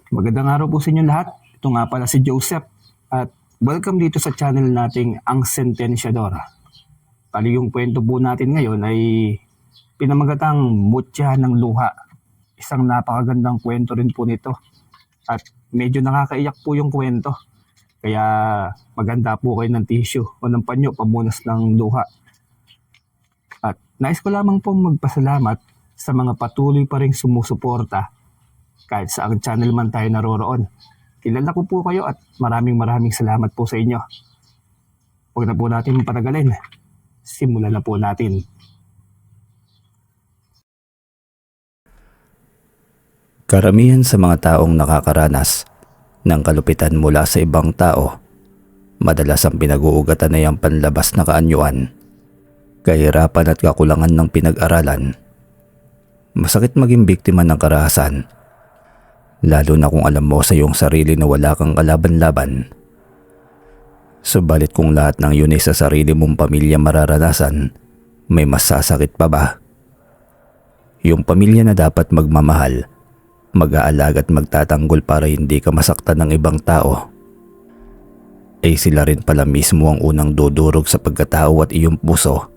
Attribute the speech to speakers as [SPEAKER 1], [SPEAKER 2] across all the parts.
[SPEAKER 1] Magandang araw po sa inyo lahat. Ito nga pala si Joseph at welcome dito sa channel nating Ang Sentensyador. Bali yung kwento po natin ngayon ay pinamagatang Mutya ng Luha. Isang napakagandang kwento rin po nito at medyo nakakaiyak po yung kwento. Kaya maganda po kayo ng tissue o ng panyo pamunas ng luha. At nais ko lamang po magpasalamat sa mga patuloy pa rin sumusuporta kahit sa ang channel man tayo naroroon. Kilala ko po kayo at maraming salamat po sa inyo. Huwag na po natin patagalin. Simulan na po natin.
[SPEAKER 2] Karamihan sa mga taong nakakaranas ng kalupitan mula sa ibang tao, madalas ang pinag-uugatan ay ang panlabas na kaanyuan, kahirapan at kakulangan ng pinag-aralan. Masakit maging biktima ng karahasan, lalo na kung alam mo sa iyong sarili na wala kang kalaban-laban. Subalit kung lahat ng yun ay sa sarili mong pamilya mararanasan, may masasakit pa ba? Yung pamilya na dapat magmamahal, mag-aalaga at magtatanggol para hindi ka masaktan ng ibang tao, ay sila rin pala mismo ang unang dudurog sa pagkatao at iyong puso.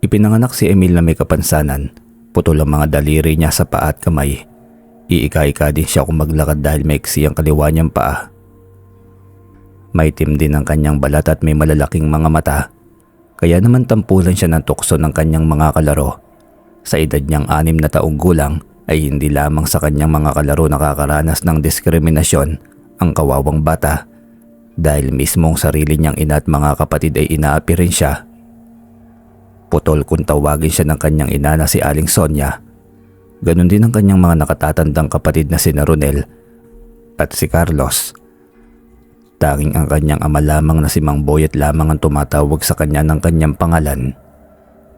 [SPEAKER 2] Ipinanganak si Emil na may kapansanan, putol ang mga daliri niya sa paa at kamay. Iika-ika din siya kung maglakad dahil maiksi ang kaliwa niyang paa. Maitim din ang kanyang balat at may malalaking mga mata, kaya naman tampulan siya ng tukso ng kanyang mga kalaro. Sa edad niyang 6 na taong gulang ay hindi lamang sa kanyang mga kalaro nakakaranas ng diskriminasyon ang kawawang bata, dahil mismong sarili niyang ina at mga kapatid ay inaapi rin siya. Putol kung tawagin siya ng kanyang ina na si Aling Sonia. Ganon din ang kanyang mga nakatatandang kapatid na si Ronel at si Carlos. Tanging ang kanyang ama lamang na si Mang Boyet lamang ang tumatawag sa kanya ng kanyang pangalan.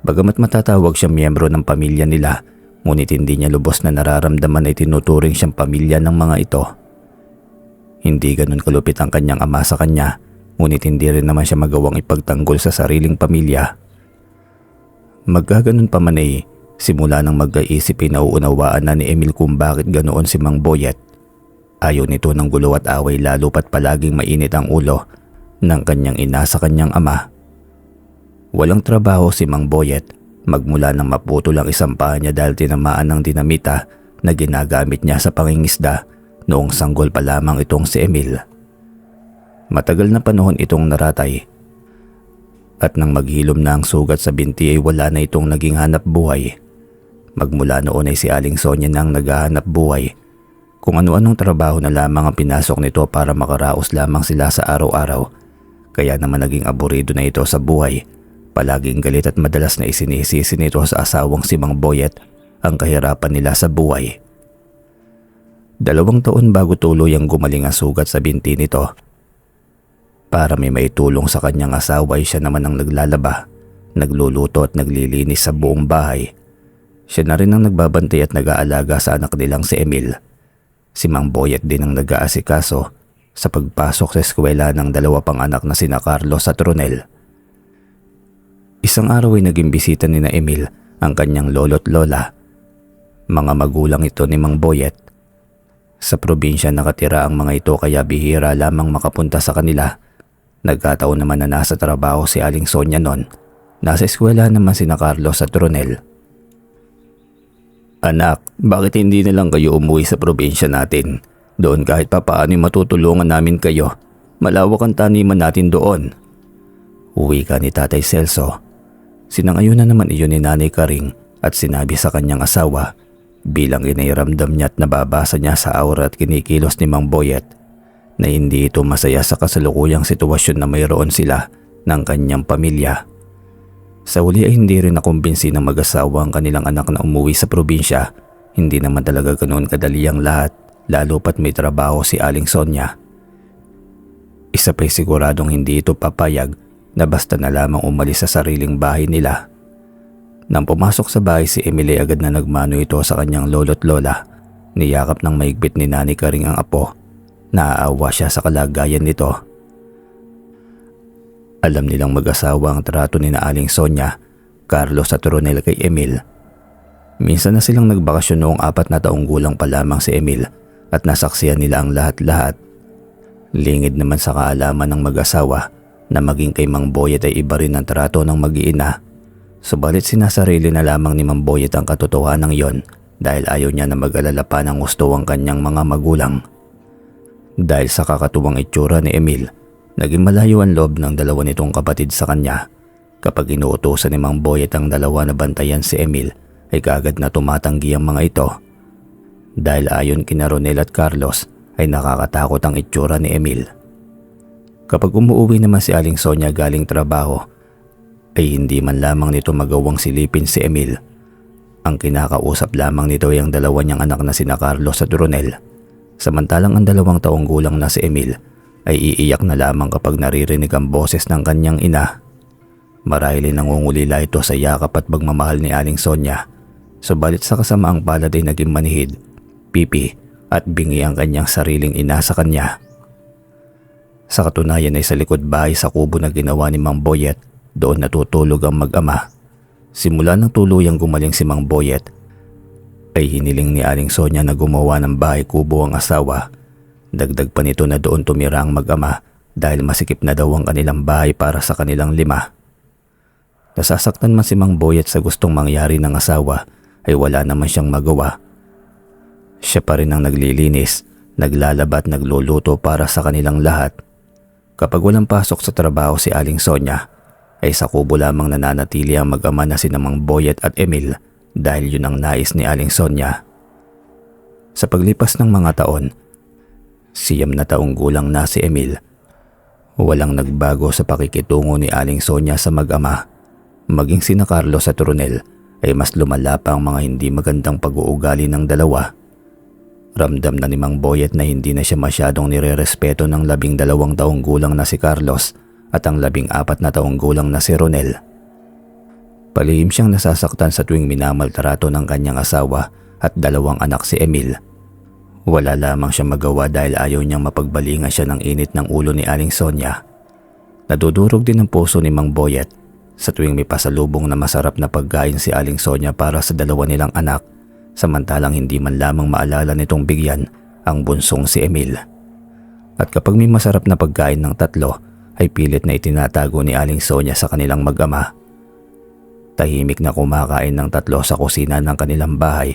[SPEAKER 2] Bagamat matatawag siyang miyembro ng pamilya nila, ngunit hindi niya lubos na nararamdaman ay tinuturing siyang pamilya ng mga ito. Hindi ganon kalupit ang kanyang ama sa kanya, ngunit hindi rin naman siya magawang ipagtanggol sa sariling pamilya. Magkaganon pa man ay simula nang mag-aisip ay nauunawaan na ni Emil kung bakit ganoon si Mang Boyet. Ayaw nito ng gulo at away, lalo pat palaging mainit ang ulo ng kanyang ina sa kanyang ama. Walang trabaho si Mang Boyet magmula nang maputol ang isang paa niya dahil tinamaan ng dinamita na ginagamit niya sa pangingisda noong sanggol pa lamang itong si Emil. Matagal na panahon itong naratay, at nang maghilom na ang sugat sa binti ay wala na itong naging hanap buhay. Magmula noon ay si Aling Sonia na ang naghahanap buhay. Kung ano-anong trabaho na lamang ang pinasok nito para makaraos lamang sila sa araw-araw. Kaya naman naging aburido na ito sa buhay. Palaging galit at madalas na isinisisi nito sa asawang si Mang Boyet ang kahirapan nila sa buhay. 2 taon bago tuluyang gumaling ang sugat sa binti nito. Para may maitulong sa kanyang asawa ay siya naman ang naglalaba, nagluluto at naglilinis sa buong bahay. Siya na rin ang nagbabantay at nag-aalaga sa anak nilang si Emil. Si Mang Boyet din ang nag-aasikaso sa pagpasok sa eskwela ng 2 pang anak na sina Carlos at Ronel. Isang araw ay naging bisita ni na Emil ang kanyang lolo't lola. Mga magulang ito ni Mang Boyet. Sa probinsya nakatira ang mga ito kaya bihira lamang makapunta sa kanila. Nagkataon naman na nasa trabaho si Aling Sonia noon. Nasa eskwela naman sina Carlos at Ronel. "Anak, bakit hindi na lang kayo umuwi sa probinsya natin? Doon kahit papaano matutulungan namin kayo. Malawak ang taniman natin doon." Uwi ka ni Tatay Celso. Sinangayunan naman iyon ni Nanay Karing at sinabi sa kanyang asawa, bilang inairamdam niya at nababasa niya sa aura at kinikilos ni Mang Boyet na hindi ito masaya sa kasalukuyang sitwasyon na mayroon sila ng kanyang pamilya. Sa huli ay hindi rin nakumbinsi ng mag-asawa ang kanilang anak na umuwi sa probinsya. Hindi naman talaga ganoon kadali ang lahat, lalo pat may trabaho si Aling Sonia. Isa pa'y siguradong hindi ito papayag na basta na lamang umalis sa sariling bahay nila. Nang pumasok sa bahay si Emily, agad na nagmano ito sa kanyang lolo't lola. Niyakap ng maigpit ni Nanay Karing ang apo. Naaawa siya sa kalagayan nito. Alam nilang mag-asawa ang trato ni na Aling Sonia, Carlos at Ronel kay Emil. Minsan na silang nagbakasyon noong 4 na taong gulang pa lamang si Emil at nasaksiyan nila ang lahat-lahat. Lingid naman sa kaalaman ng mag-asawa na maging kay Mang Boyet ay iba rin ang trato ng mag-iina. Subalit sinasarili na lamang ni Mang Boyet ang katotohanan yon dahil ayaw niya na mag-alala pa ng gusto ang kanyang mga magulang. Dahil sa kakatuwang itsura ni Emil, naging malayo ang loob ng dalawa nitong kapatid sa kanya. Kapag inuutosan ni Mang Boyet ang dalawa na bantayan si Emil, ay kaagad na tumatanggi ang mga ito. Dahil ayon kina Ronel at Carlos ay nakakatakot ang itsura ni Emil. Kapag umuwi naman si Aling Sonia galing trabaho, ay hindi man lamang nito magawang silipin si Emil. Ang kinakausap lamang nito ay ang dalawa niyang anak na sina Carlos at Ronel. Samantalang ang 2 taong gulang na si Emil ay iiyak na lamang kapag naririnig ang boses ng kanyang ina. Marahil nangungulila ito sa yakap at pagmamahal ni Aling Sonia. Subalit sa kasamaang palad ay naging manhid, pipi at bingi ang kanyang sariling ina sa kanya. Sa katunayan ay sa likod bahay sa kubo na ginawa ni Mang Boyet, doon natutulog ang mag-ama. Simula nang tuluyang gumaling si Mang Boyet, ay hiniling ni Aling Sonia na gumawa ng bahay kubo ang asawa. Dagdag pa nito na doon tumira ang mag-ama dahil masikip na daw ang kanilang bahay para sa kanilang 5. Nasasaktan man si Mang Boyet sa gustong mangyari ng asawa ay wala naman siyang magawa. Siya pa rin ang naglilinis, naglalaba at nagluluto para sa kanilang lahat. Kapag walang pasok sa trabaho si Aling Sonia, ay sa kubo lamang nananatili ang mag-ama na sina Mang Boyet at Emil dahil yun ang nais ni Aling Sonia. Sa paglipas ng mga taon, 9 na taong gulang na si Emil. Walang nagbago sa pakikitungo ni Aling Sonia sa mag-ama. Maging sina Carlos at Ronel ay mas lumala pa ang mga hindi magandang pag-uugali ng dalawa. Ramdam na ni Mang Boyet na hindi na siya masyadong nirerespeto ng 12 taong gulang na si Carlos at ang 14 na taong gulang na si Ronel. Palihim siyang nasasaktan sa tuwing minamaltrato ng kanyang asawa at 2 anak si Emil. Wala lamang siya magawa dahil ayaw niyang mapagbalingan siya ng init ng ulo ni Aling Sonia. Nadudurog din ang puso ni Mang Boyet sa tuwing may pasalubong na masarap na pagkain si Aling Sonia para sa 2 nilang anak, samantalang hindi man lamang maalala nitong bigyan ang bunsong si Emil. At kapag may masarap na pagkain ng 3, ay pilit na itinatago ni Aling Sonia sa kanilang mag-ama. Tahimik na kumakain ng 3 sa kusina ng kanilang bahay,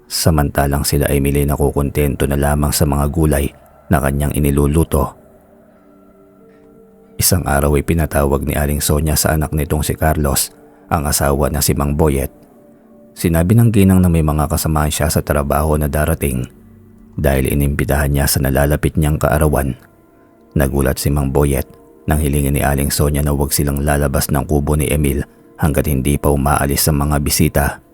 [SPEAKER 2] samantalang sila Emily nakukontento na lamang sa mga gulay na kanyang iniluluto. Isang araw ay pinatawag ni Aling Sonia sa anak nitong si Carlos, ang asawa na si Mang Boyet. Sinabi ng ginang na may mga kasamahan siya sa trabaho na darating dahil inimbitahan niya sa nalalapit niyang kaarawan. Nagulat si Mang Boyet nang hilingin ni Aling Sonia na huwag silang lalabas ng kubo ni Emil hanggat hindi pa umaalis sa mga bisita.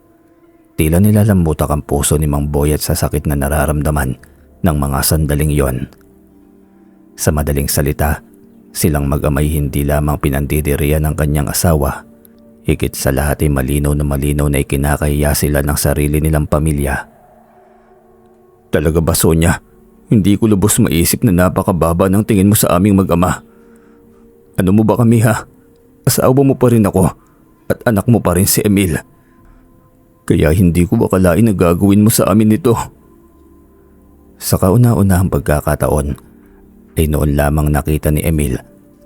[SPEAKER 2] Tila nilalambutak ang puso ni Mang Boyet sa sakit na nararamdaman ng mga sandaling yon. Sa madaling salita, silang mag-amay hindi lamang pinandidirian ng kanyang asawa. Higit sa lahat ay malinaw na ikinakahiya sila ng sarili nilang pamilya. Talaga ba, Sonia? Hindi ko lubos maisip na napakababa ng tingin mo sa aming mag-ama. Ano mo ba kami ha? Asawa mo pa rin ako at anak mo pa rin si Emil. Kaya hindi ko akalain na gagawin mo sa amin ito. Sa kauna-unahang pagkakataon, ay noon lamang nakita ni Emil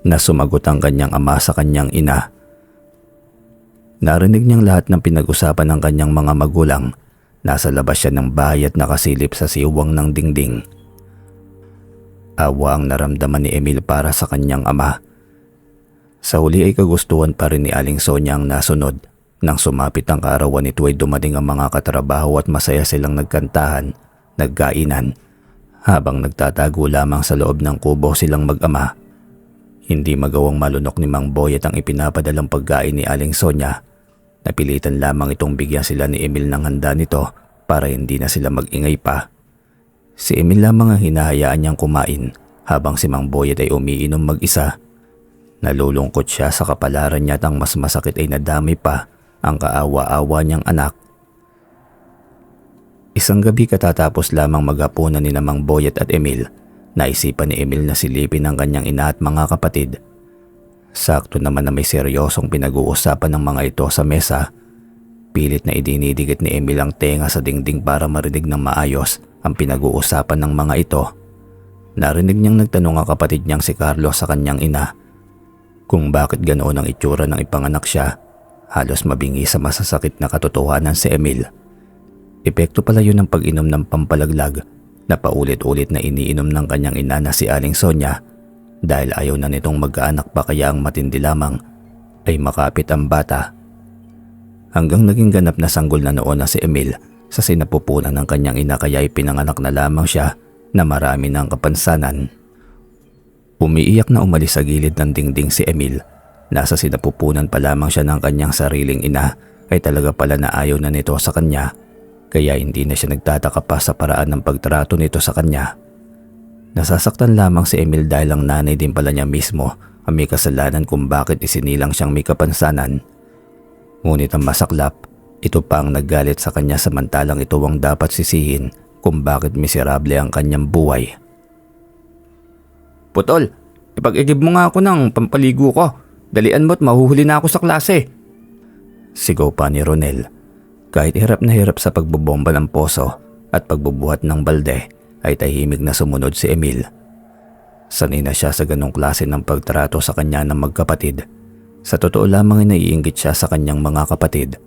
[SPEAKER 2] na sumagot ang kanyang ama sa kanyang ina. Narinig niyang lahat ng pinag-usapan ng kanyang mga magulang. Nasa labas siya ng bahay at nakasilip sa siwang ng dingding. Awa ang naramdaman ni Emil para sa kanyang ama. Sa huli ay kagustuhan pa rin ni Aling Sonia ang nasunod. Nang sumapit ang kaarawan nito ay dumating ang mga katrabaho at masaya silang nagkantahan, nagkainan, habang nagtatago lamang sa loob ng kubo silang mag-ama. Hindi magawang malunok ni Mang Boyet ang ipinapadalang pagkain ni Aling Sonia. Napilitan lamang itong bigyan sila ni Emil ng handa nito para hindi na sila mag-ingay pa. Si Emil lamang ang hinahayaan niyang kumain habang si Mang Boyet ay umiinom mag-isa. Nalulungkot siya sa kapalaran niya at ang mas masakit ay nadami pa ang kaawa-awa niyang anak. Isang gabi katatapos lamang maghapunan ni Mang Boyet at Emil, naisipan ni Emil na silipin ang kanyang ina at mga kapatid. Sakto naman na may seryosong pinag-uusapan ng mga ito sa mesa. Pilit na idinidikit ni Emil ang tenga sa dingding para marinig ng maayos ang pinag-uusapan ng mga ito. Narinig niyang nagtanong ang kapatid niyang si Carlos sa kanyang ina kung bakit ganoon ang itsura ng ipanganak siya. Halos mabingi sa masasakit na katotohanan si Emil. Epekto pala yun ng pag-inom ng pampalaglag na paulit-ulit na iniinom ng kanyang ina na si Aling Sonia dahil ayaw na nitong magkaanak pa, kaya ang matindi lamang ay makapit ang bata. Hanggang naging ganap na sanggol na noon na si Emil sa sinapupunan ng kanyang ina, kaya ipinanganak na lamang siya na marami ng kapansanan. Umiiyak na umalis sa gilid ng dingding si Emil. Nasa sinapupunan pa lamang siya ng kanyang sariling ina, ay talaga pala na ayaw na nito sa kanya, kaya hindi na siya nagtataka pa sa paraan ng pagtrato nito sa kanya. Nasasaktan lamang si Emil dahil ang nanay din pala niya mismo ang may kasalanan kung bakit isinilang siyang may kapansanan. Ngunit ang masaklap, ito pa ang naggalit sa kanya samantalang ito ang dapat sisihin kung bakit miserable ang kanyang buhay. "Putol, ipag-igib mo nga ako ng pampaligo ko. Dalian mo't mahuhuli na ako sa klase." Sigaw pa ni Ronel. Kahit hirap na hirap sa pagbobomba ng poso at pagbubuhat ng balde, ay tahimik na sumunod si Emil. Sanay na siya sa ganong klase ng pagtrato sa kanya ng magkapatid. Sa totoo lamang ay naiinggit siya sa kanyang mga kapatid.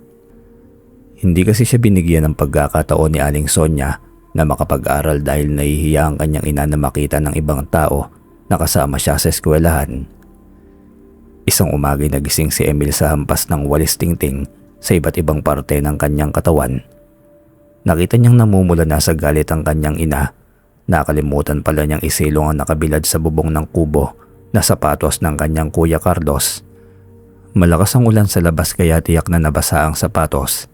[SPEAKER 2] Hindi kasi siya binigyan ng pagkakataon ni Aling Sonia na makapag-aral dahil nahihiya ang kanyang ina na makita ng ibang tao na kasama siya sa eskwelahan. Isang umagay nagising si Emil sa hampas ng walis tingting sa iba't ibang parte ng kanyang katawan. Nakita niyang namumula na sa galit ang kanyang ina. Nakalimutan pala niyang isilong ang nakabilad sa bubong ng kubo na sapatos ng kanyang kuya Carlos. Malakas ang ulan sa labas kaya tiyak na nabasa ang sapatos.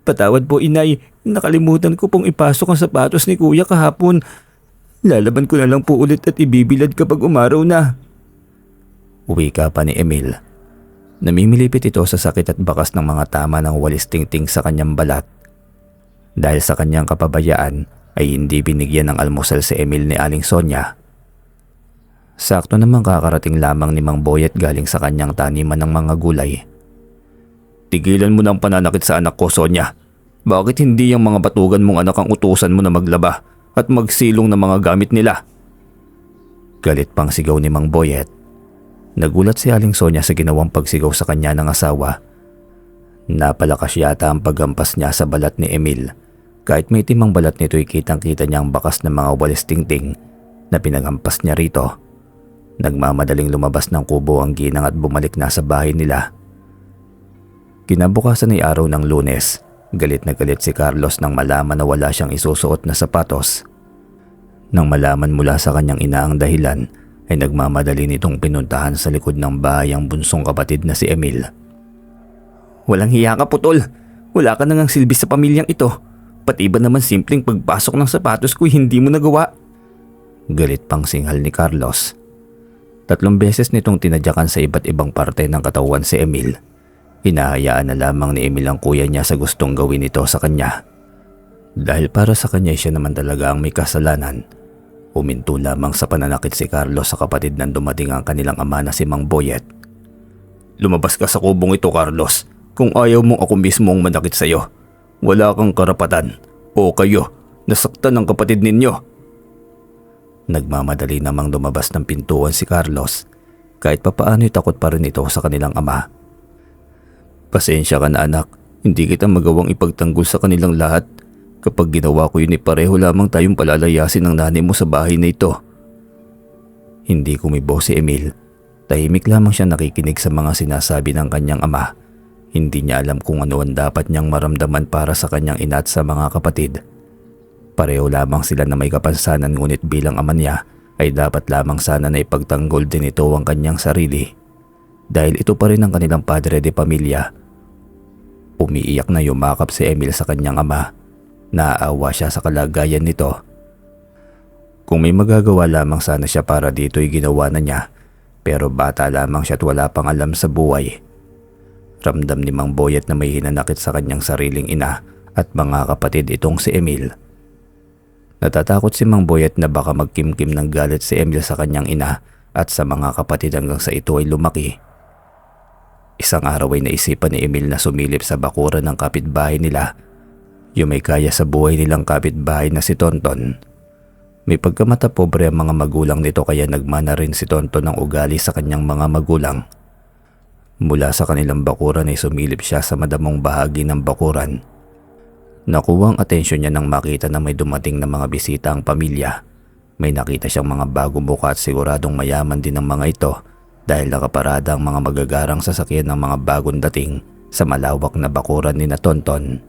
[SPEAKER 2] "Patawad po, inay. Nakalimutan ko pong ipasok ang sapatos ni kuya kahapon. Lalaban ko na lang po ulit at ibibilad kapag umaraw na." Wika pa ni Emil. Namimilipit ito sa sakit at bakas ng mga tama ng walis tingting sa kanyang balat. Dahil sa kanyang kapabayaan ay hindi binigyan ng almusal si Emil ni Aling Sonia. Sakto namang kakarating lamang ni Mang Boyet galing sa kanyang taniman ng mga gulay. "Tigilan mo ng pananakit sa anak ko, Sonia. Bakit hindi yung mga batugan mong anak ang utusan mo na maglaba at magsilong ng mga gamit nila?" Galit pang sigaw ni Mang Boyet. Nagulat si Aling Sonia sa ginawang pagsigaw sa kanya ng asawa. Napalakas yata ang paghampas niya sa balat ni Emil. Kahit may timang balat nito ay kitang-kita niya ang bakas ng mga walis tingting na pinaghampas niya rito. Nagmamadaling lumabas ng kubo ang ginang at bumalik na sa bahay nila. Kinabukasan ay araw ng Lunes. Galit na galit si Carlos nang malaman na wala siyang isusuot na sapatos. Nang malaman mula sa kanyang ina ang dahilan, ay nagmamadali nitong pinuntahan sa likod ng bahay ang bunsong kapatid na si Emil. "Walang hiya ka, putol. Wala ka nang silbi sa pamilyang ito. Pati ba naman simpleng pagpasok ng sapatos ko hindi mo nagawa?" Galit pang singhal ni Carlos. 3 beses nitong tinadyakan sa iba't ibang parte ng katawan si Emil. Hinahayaan na lamang ni Emil ang kuya niya sa gustong gawin nito sa kanya. Dahil para sa kanya siya naman talaga ang may kasalanan. Huminto lamang sa pananakit si Carlos sa kapatid nang dumating ang kanilang ama na si Mang Boyet. "Lumabas ka sa kubong ito, Carlos. Kung ayaw mong ako mismo ang manakit sa iyo, wala kang karapatan. O kayo, nasaktan ang kapatid ninyo." Nagmamadali namang lumabas ng pintuan si Carlos. Kahit papaano'y takot pa rin ito sa kanilang ama. "Pasensya ka na, anak. Hindi kita magawang ipagtanggol sa kanilang lahat. Kapag ginawa ko yun, pareho lamang tayong palalayasin ng nanay mo sa bahay na ito." Hindi kumibo si Emil. Tahimik lamang siya nakikinig sa mga sinasabi ng kanyang ama. Hindi niya alam kung ano ang dapat niyang maramdaman para sa kanyang ina at sa mga kapatid. Pareho lamang sila na may kapansanan, ngunit bilang ama niya ay dapat lamang sana na ipagtanggol din ito ang kanyang sarili. Dahil ito pa rin ang kanilang padre de pamilya. Umiiyak na yumakap si Emil sa kanyang ama. Naaawa siya sa kalagayan nito. Kung may magagawa lamang sana siya para dito'y ginawa na niya, pero bata lamang siya at wala pang alam sa buhay. Ramdam ni Mang Boyet na may hinanakit sa kanyang sariling ina at mga kapatid itong si Emil. Natatakot si Mang Boyet na baka magkimkim ng galit si Emil sa kanyang ina at sa mga kapatid hanggang sa ito ay lumaki. Isang araw ay naisipan ni Emil na sumilip sa bakuran ng kapitbahay nila, yung may kaya sa buhay nilang kapitbahay na si Tonton. May pagkamata pobre ang mga magulang nito kaya nagmana rin si Tonton ng ugali sa kanyang mga magulang. Mula sa kanilang bakuran ay sumilip siya sa madamong bahagi ng bakuran. Nakuha ang atensyon niya nang makita na may dumating na mga bisita ang pamilya. May nakita siyang mga bagong muka at siguradong mayaman din ang mga ito dahil nakaparada ang mga magagarang sasakyan ng mga bagong dating sa malawak na bakuran ni na Tonton.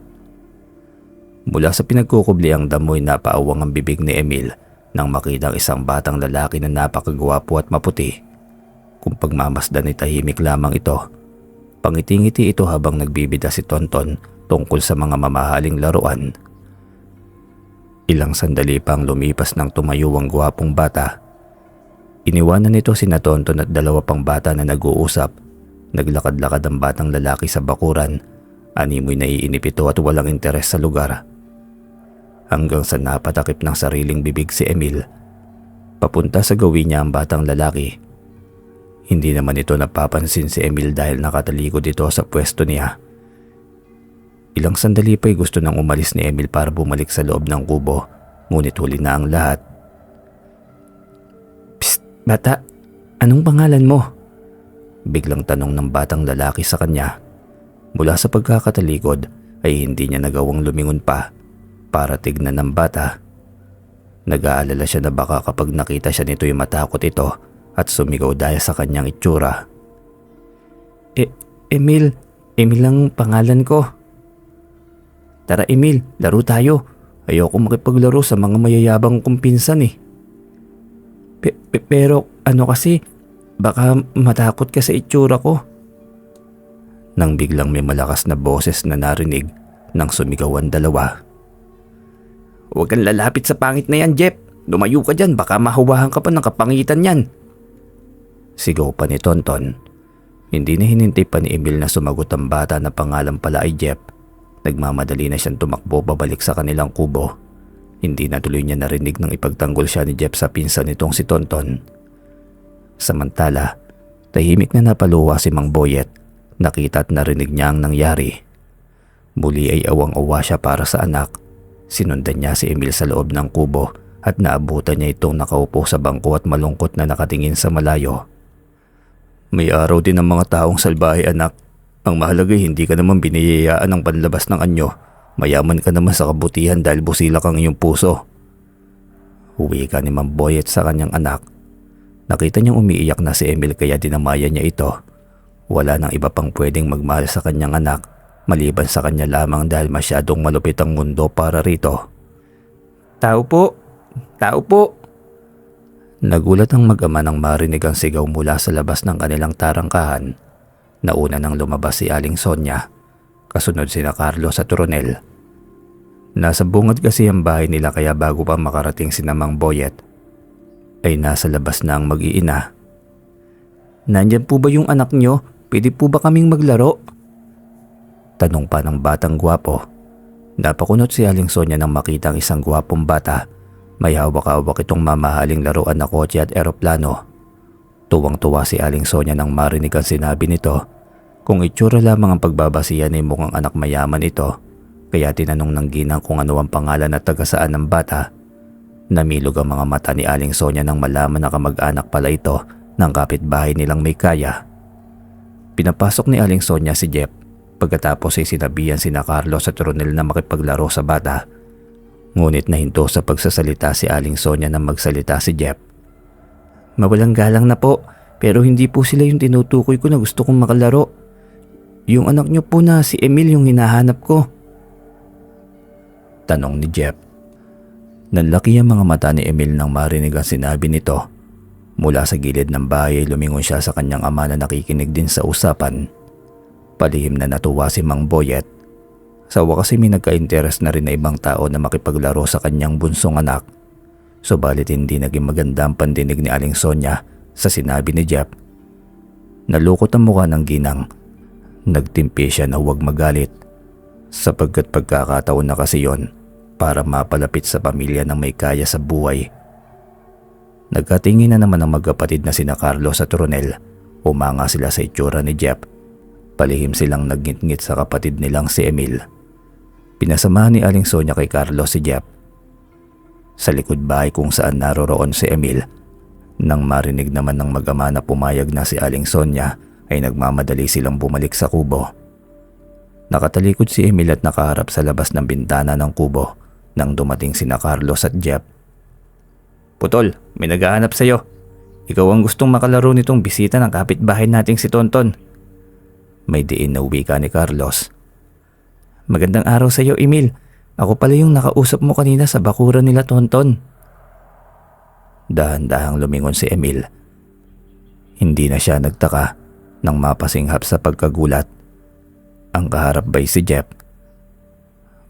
[SPEAKER 2] Mula sa pinagkukubliang damoy napaawang ang bibig ni Emil nang makita ang isang batang lalaki na napakagwapo at maputi. Kung pagmamasdan ay tahimik lamang ito, pangiti-ngiti ito habang nagbibida si Tonton tungkol sa mga mamahaling laruan. Ilang sandali pang lumipas nang tumayo ang gwapong bata. Iniwanan nito si Tonton at dalawa pang bata na nag-uusap. Naglakad-lakad ang batang lalaki sa bakuran. Animoy naiinip ito at walang interes sa lugar. Hanggang sa napatakip ng sariling bibig si Emil. Papunta sa gawin niya ang batang lalaki. Hindi naman ito napapansin si Emil dahil nakatalikod ito sa pwesto niya. Ilang sandali pa'y gusto nang umalis ni Emil para bumalik sa loob ng kubo, ngunit huli na ang lahat. "Psst, bata, anong pangalan mo?" Biglang tanong ng batang lalaki sa kanya. Mula sa pagkakatalikod ay hindi niya nagawang lumingon pa para tignan ng bata. Nag-aalala siya na baka kapag nakita siya nito ay matakot ito at sumigaw dahil sa kanyang itsura. Emil ang pangalan ko." "Tara Emil, laro tayo. Ayoko makipaglaro sa mga mayayabang kong pinsan eh." Pero ano kasi, baka matakot ka sa itsura ko." Nang biglang may malakas na boses na narinig nang sumigaw ang dalawa. "Huwag kang lalapit sa pangit na yan, Jeff. Lumayo ka dyan, baka mahawahan ka pa ng kapangitan yan." Sigaw pa ni Tonton. Hindi na hinintay pa ni Emil na sumagot ang bata na pangalan pala ay Jeff. Nagmamadali na siyang tumakbo pabalik sa kanilang kubo. Hindi na tuloy niya narinig nang ipagtanggol siya ni Jeff sa pinsan nitong si Tonton. Samantala, tahimik na napaluha si Mang Boyet. Nakita at narinig niya ang nangyari. Muli ay awang-awa siya para sa anak. Sinundan niya si Emil sa loob ng kubo at naabutan niya itong nakaupo sa bangko at malungkot na nakatingin sa malayo. "May araw din ang mga taong salbahe, anak. Ang mahalaga hindi ka naman biniyayaan ng panlabas ng anyo. Mayaman ka naman sa kabutihan dahil busilak ang iyong puso." Uwi ka ni Mang Boyet sa kanyang anak. Nakita niyang umiiyak na si Emil kaya dinamaya niya ito. Wala nang iba pang pwedeng magmahal sa kanyang anak maliban sa kanya lamang dahil masyadong malupit ang mundo para rito. Tao po! Tao po!" Nagulat ang mag-ama nang marinig ang sigaw mula sa labas ng kanilang tarangkahan. Nauna nang lumabas si Aling Sonia, kasunod sina Carlos at Ronel. Nasa bungad kasi ang bahay nila kaya bago pa makarating si Mang Boyet, ay nasa labas na ang mag-iina. "Nandyan po ba yung anak nyo? Pwede po ba kaming maglaro?" Tanong pa ng batang gwapo. Napakunot si Aling Sonia nang makita ang isang gwapong bata. May hawak-hawak itong mamahaling laruan na kotse at eroplano. Tuwang-tuwa si Aling Sonia nang marinig ang sinabi nito. Kung itsura lamang ang pagbabasihan ay mukhang anak mayaman ito, kaya tinanong ng ginang kung ano ang pangalan at taga-saan ng bata. Namilog ang mga mata ni Aling Sonia nang malaman na kamag-anak pala ito ng kapitbahay nilang may kaya. Pinapasok ni Aling Sonia si Jeff. Pagkatapos ay sinabihan sina Carlos at Ronel na makipaglaro sa bata. Ngunit nahinto sa pagsasalita si Aling Sonia nang magsalita si Jeff. "Mawalang galang na po, pero hindi po sila yung tinutukoy ko na gusto kong makalaro. Yung anak niyo po na si Emil yung hinahanap ko." Tanong ni Jeff. Nanlaki ang mga mata ni Emil nang marinig ang sinabi nito. Mula sa gilid ng bahay ay lumingon siya sa kanyang ama na nakikinig din sa usapan. Palihim na natuwa si Mang Boyet. Sa wakas ay may nagka-interes na rin na ibang tao na makipaglaro sa kanyang bunsong anak. Subalit hindi naging maganda ang pandinig ni Aling Sonia sa sinabi ni Jeff. Nalukot ang mukha ng ginang. Nagtimpi siya na huwag magalit sapagkat pagkakataon na kasi yon para mapalapit sa pamilya ng may kaya sa buhay. Nagkatingin na naman ang magkapatid na sina Carlos at Ronel. Umanga sila sa itsura ni Jeff. Palihim silang nagngit-ngit sa kapatid nilang si Emil. Pinasamahan ni Aling Sonia kay Carlos si Jeff. Sa likod bahay kung saan naroroon si Emil, nang marinig naman ng mag-ama na pumayag na si Aling Sonia ay nagmamadali silang bumalik sa kubo. Nakatalikod si Emil at nakaharap sa labas ng bintana ng kubo nang dumating sina Carlos at Jeff. "Putol, may naghahanap sa'yo. Ikaw ang gustong makalaro nitong bisita ng kapitbahay nating si Tonton." May diin na wika ni Carlos. "Magandang araw sa iyo, Emil. Ako pala yung nakausap mo kanina sa bakuran nila, Tonton." Dahan-dahang lumingon si Emil. Hindi na siya nagtaka nang mapasinghap sa pagkagulat. Ang kaharap ba'y si Jeff?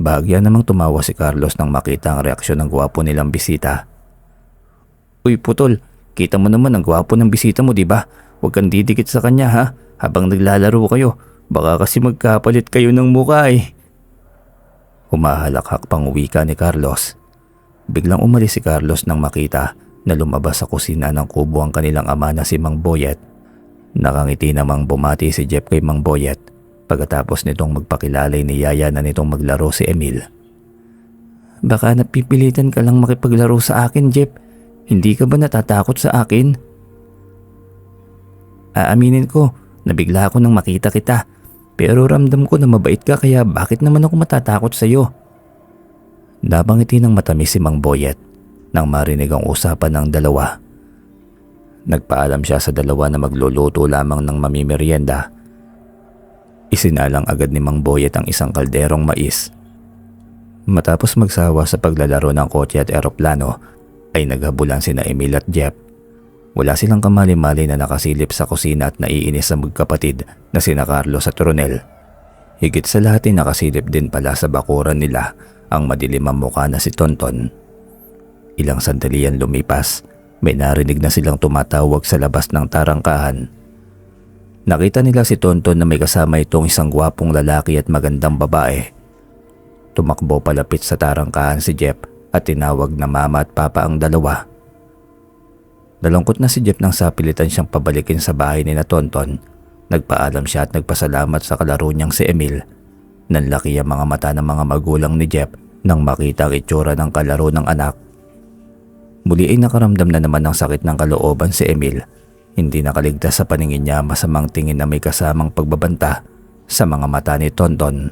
[SPEAKER 2] Bahagya namang tumawa si Carlos nang makita ang reaksyon ng gwapo nilang bisita. "Uy, Putol, kita mo naman ang gwapo ng bisita mo, di ba? Huwag kang didikit sa kanya, ha? Habang naglalaro kayo, baka kasi magkapalit kayo ng mukha eh." Humahalakhak pang wika ni Carlos. Biglang umalis si Carlos nang makita na lumabas sa kusina ng kubo ang kanilang ama na si Mang Boyet. Nakangiti namang bumati si Jeff kay Mang Boyet pagkatapos nitong magpakilala ni Yaya na nitong maglaro si Emil. "Baka napipilitan ka lang makipaglaro sa akin, Jeff. Hindi ka ba natatakot sa akin?" "Aaminin ko, nabigla ako nang makita kita. Pero ramdam ko na mabait ka kaya bakit naman ako matatakot sa iyo?" Napangiti ng matamis si Mang Boyet nang marinig ang usapan ng dalawa. Nagpaalam siya sa dalawa na magluluto lamang ng mamimerienda. Isinalang agad ni Mang Boyet ang isang kalderong mais. Matapos magsawa sa paglalaro ng kotse at eroplano ay naghabulan sina Emil at Jeff. Wala silang kamali-mali na nakasilip sa kusina at naiinis sa magkapatid na sina Carlos at Ronel. Higit sa lahat ay nakasilip din pala sa bakuran nila ang madilim ang mukha na si Tonton. Ilang sandali yan lumipas, may narinig na silang tumatawag sa labas ng tarangkahan. Nakita nila si Tonton na may kasama itong isang gwapong lalaki at magandang babae. Tumakbo palapit sa tarangkahan si Jeff at tinawag na mama at papa ang dalawa. Nalungkot na si Jeff nang sapilitan siyang pabalikin sa bahay ni na Tonton. Nagpaalam siya at nagpasalamat sa kalaro niyang si Emil. Nanlaki ang mga mata ng mga magulang ni Jeff nang makita ang itsura ng kalaro ng anak. Muli ay nakaramdam na naman ng sakit ng kalooban si Emil. Hindi nakaligtas sa paningin niya masamang tingin na may kasamang pagbabanta sa mga mata ni Tonton.